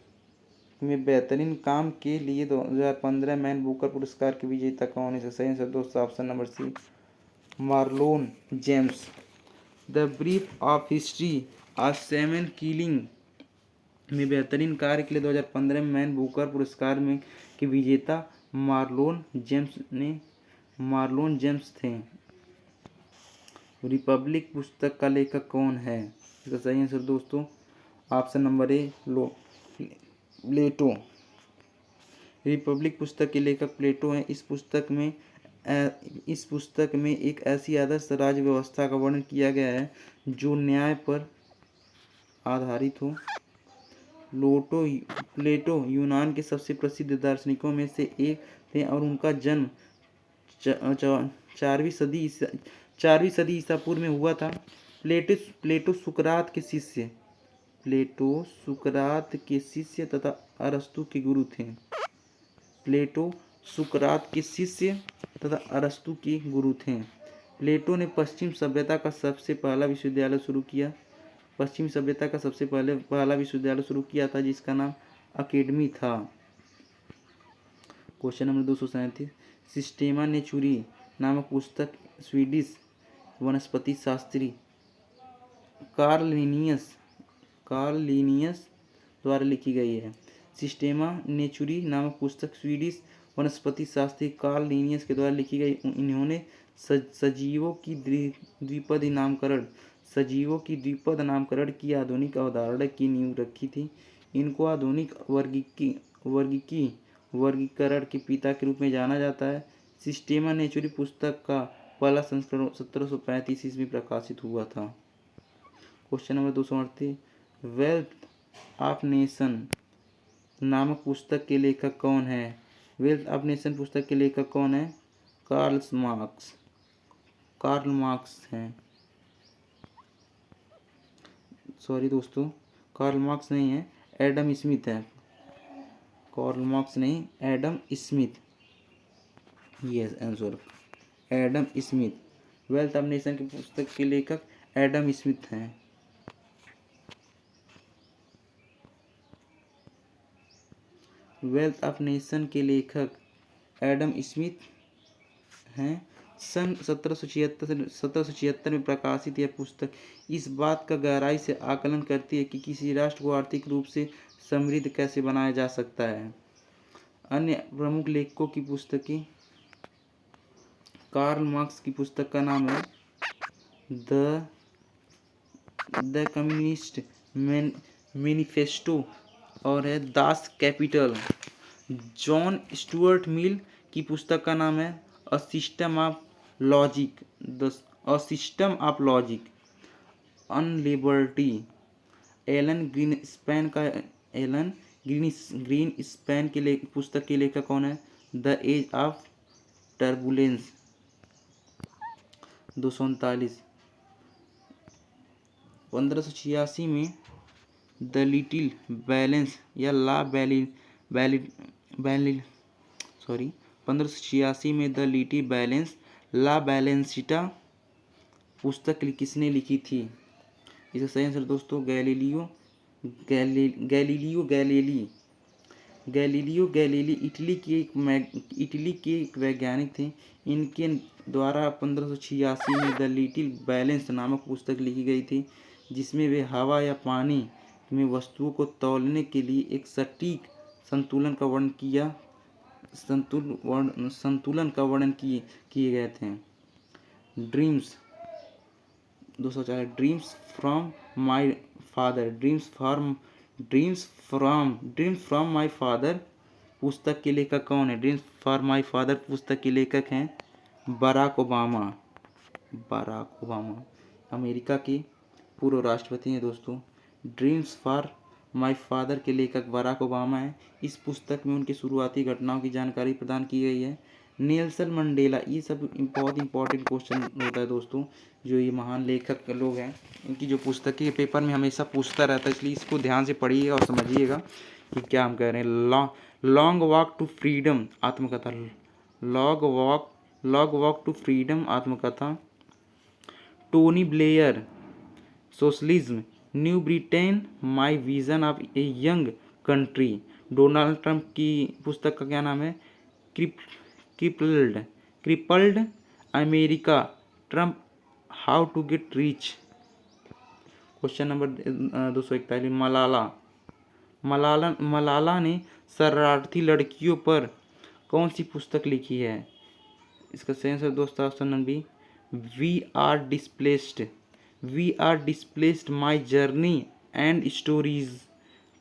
में बेहतरीन काम के लिए 2015 मैन बुकर पुरस्कार के विजेता कौन है? इसका सही आंसर दोस्तों option number C, Marlon James. The brief of history of 7 killing में बेहतरीन कार्य के लिए 2015 में मैन बुकर पुरस्कार में के विजेता मार्लोन जेम्स थे। रिपब्लिक पुस्तक का लेखक कौन है? इसका सही आंसर दोस्तों option number A, Plato. Republic पुस्तक के लेखक प्लेटो हैं। इस पुस्तक में एक ऐसी आदर्श राज्य व्यवस्था का वर्णन किया गया है जो न्याय पर आधारित हो। प्लेटो यूनान के सबसे प्रसिद्ध दार्शनिकों में से एक थे और उनका जन्म 4वीं सदी ईसा पूर्व में हुआ था। प्लेटो सुकरात के शिष्य तथा अरस्तु के गुरु थे। प्लेटो ने पश्चिम सभ्यता का सबसे पहला विश्वविद्यालय शुरू किया था, जिसका नाम अकेडमी था। क्वेश्चन नंबर 237, सिस्टेमा नेचुरी नामक पुस्तक स्वीडिश वनस्पति शास्त्री कार्ल लिनियस द्वारा लिखी गई है। सिस्टेमा नेचुरी नामक पुस्तक स्वीडिश वनस्पति शास्त्री कार्ल लिनियस के द्वारा लिखी गई। इन्होंने सजीवों की द्विपद नामकरण की आधुनिक अवधारणा की नींव रखी थी। इनको आधुनिक वर्गीकरण के पिता के रूप में जाना जाता है। सिस्टेमा नेचुरी पुस्तक का पहला संस्करण 1735 ईस्वी में प्रकाशित हुआ था। Question number 238, wealth of nation नामक पुस्तक के लेखक कौन है? वेल्थ ऑफ नेशन पुस्तक के लेखक कौन है? कार्ल मार्क्स हैं। सॉरी दोस्तों, कार्ल मार्क्स नहीं है, एडम स्मिथ है। कार्ल मार्क्स नहीं, Adam Smith. Yes answer, Adam Smith. Wealth of nation की पुस्तक के लेखक एडम स्मिथ हैं। वेल्थ ऑफ नेशन के लेखक एडम स्मिथ हैं। सन 1776 में प्रकाशित यह पुस्तक इस बात का गहराई से आकलन करती है कि किसी राष्ट्र को आर्थिक रूप से समृद्ध कैसे बनाया जा सकता है। अन्य प्रमुख लेखकों की पुस्तकें, कार्ल मार्क्स की पुस्तक का नाम है द कम्युनिस्ट मैनिफेस्टो और है Das Kapital. John Stuart Mill की पुस्तक का नाम है a system of logic on liberty. Alan Greenspan के पुस्तक के लेखक कौन है? The age of turbulence. 239, 1586 में द लिटिल बैलेंस या ला बैली 1586 में द लिटिल बैलेंस ला बैलेंसिटा पुस्तक किसने लिखी थी? इसका सही आंसर दोस्तों गैलीलियो गैलीली इटली के एक वैज्ञानिक थे। इनके द्वारा 1586 में द लिटिल बैलेंस नामक पुस्तक लिखी गई थी, जिसमें वे हवा या पानी में वस्तुओं को तौलने के लिए एक सटीक संतुलन का वर्णन किए गए थे। Dreams 204, dreams from my father पुस्तक के लेखक कौन है? ड्रीम्स फॉर माई फादर पुस्तक के लेखक हैं बराक ओबामा। अमेरिका के पूर्व राष्ट्रपति हैं दोस्तों। ड्रीम्स फॉर माई फादर के लेखक बराक ओबामा हैं। इस पुस्तक में उनकी शुरुआती घटनाओं की जानकारी प्रदान की गई है। नेल्सन मंडेला, ये सब बहुत इंपॉर्टेंट क्वेश्चन होता है दोस्तों। जो ये महान लेखक लोग हैं, इनकी जो पुस्तकें पेपर में हमेशा पूछता रहता है, इसलिए इसको ध्यान से पढ़िएगा और समझिएगा कि क्या हम कह रहे हैं। लॉन्ग वॉक टू फ्रीडम आत्मकथा, लॉन्ग वॉक टू फ्रीडम आत्मकथा। Tony Blair, socialism, new Britain, my vision of a young country. Donald Trump की पुस्तक का क्या नाम है? Crippled America, Trump how to get rich. Question number 241, Malala ने शरणार्थी लड़कियों पर कौन सी पुस्तक लिखी है? इसका सही आंसर दोस्तों option number B, we are displaced my journey and stories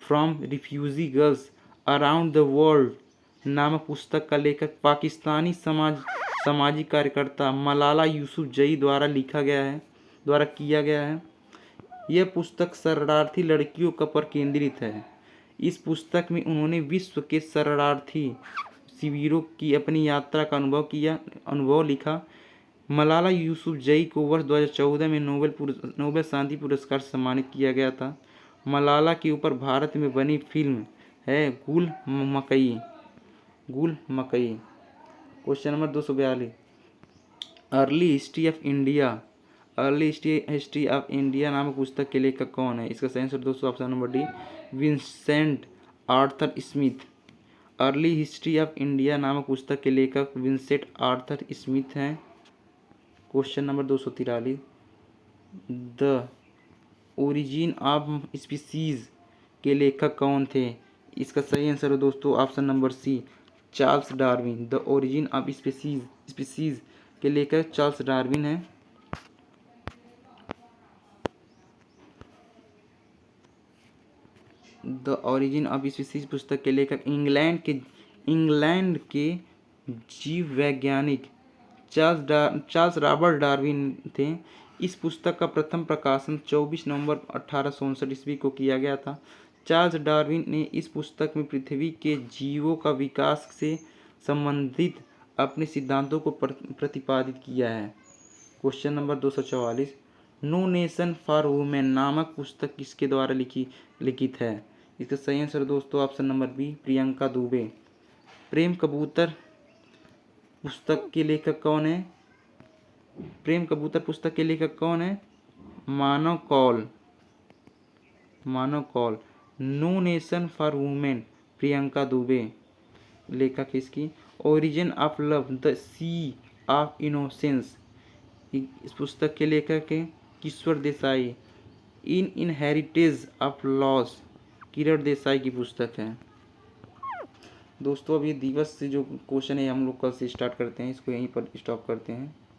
from refugee girls around the world नामक पुस्तक का लेखक पाकिस्तानी सामाजिक कार्यकर्ता मलाला यूसुफजई द्वारा किया गया है। यह पुस्तक शरणार्थी लड़कियों पर केंद्रित है। इस पुस्तक में उन्होंने विश्व के शरणार्थी शिविरों की अपनी यात्रा का अनुभव लिखा। मलाला यूसुफजई को वर्ष 2014 में नोबेल शांति पुरस्कार से सम्मानित किया गया था। मलाला के ऊपर भारत में बनी फिल्म है गुल मकई। Question number 242, early history of India नामक पुस्तक के लेखक कौन है? इसका सही आंसर दोस्तों option number D, Vincent Arthur Smith. Early history of India नामक पुस्तक के लेखक विंसेंट आर्थर स्मिथ हैं। Question number 243, the origin of species के लेखक कौन थे? इसका सही आंसर है दोस्तों option number C, Charles Darwin. The origin of species के लेखक चार्ल्स डार्विन हैं। द ओरिजिन ऑफ स्पीसीज पुस्तक के लेखक इंग्लैंड के जीव वैज्ञानिक चार्ल्स रॉबर्ट डार्विन थे। इस पुस्तक का प्रथम प्रकाशन 24 नवंबर 1859 ईस्वी को किया गया था। चार्ल्स डार्विन ने इस पुस्तक में पृथ्वी के जीवों का विकास से संबंधित अपने सिद्धांतों को प्रतिपादित किया है। Question number 244, no nation for women नामक पुस्तक किसके द्वारा लिखित है? इसका सही आंसर दोस्तों option number B, Priyanka Dubey. Prem Kabootar पुस्तक के लेखक कौन है? प्रेम कबूतर पुस्तक के लेखक कौन है? Manav Kaul. No nation for women, Priyanka Dubey लेखक इसकी। Origin of love, the sea of innocence, इस पुस्तक के लेखक है Kishore Desai. Inheritance of loss, Kiran Desai की पुस्तक है। दोस्तों अब ये दिवस से जो क्वेश्चन है हम लोग कल से स्टार्ट करते हैं, इसको यहीं पर स्टॉप करते हैं।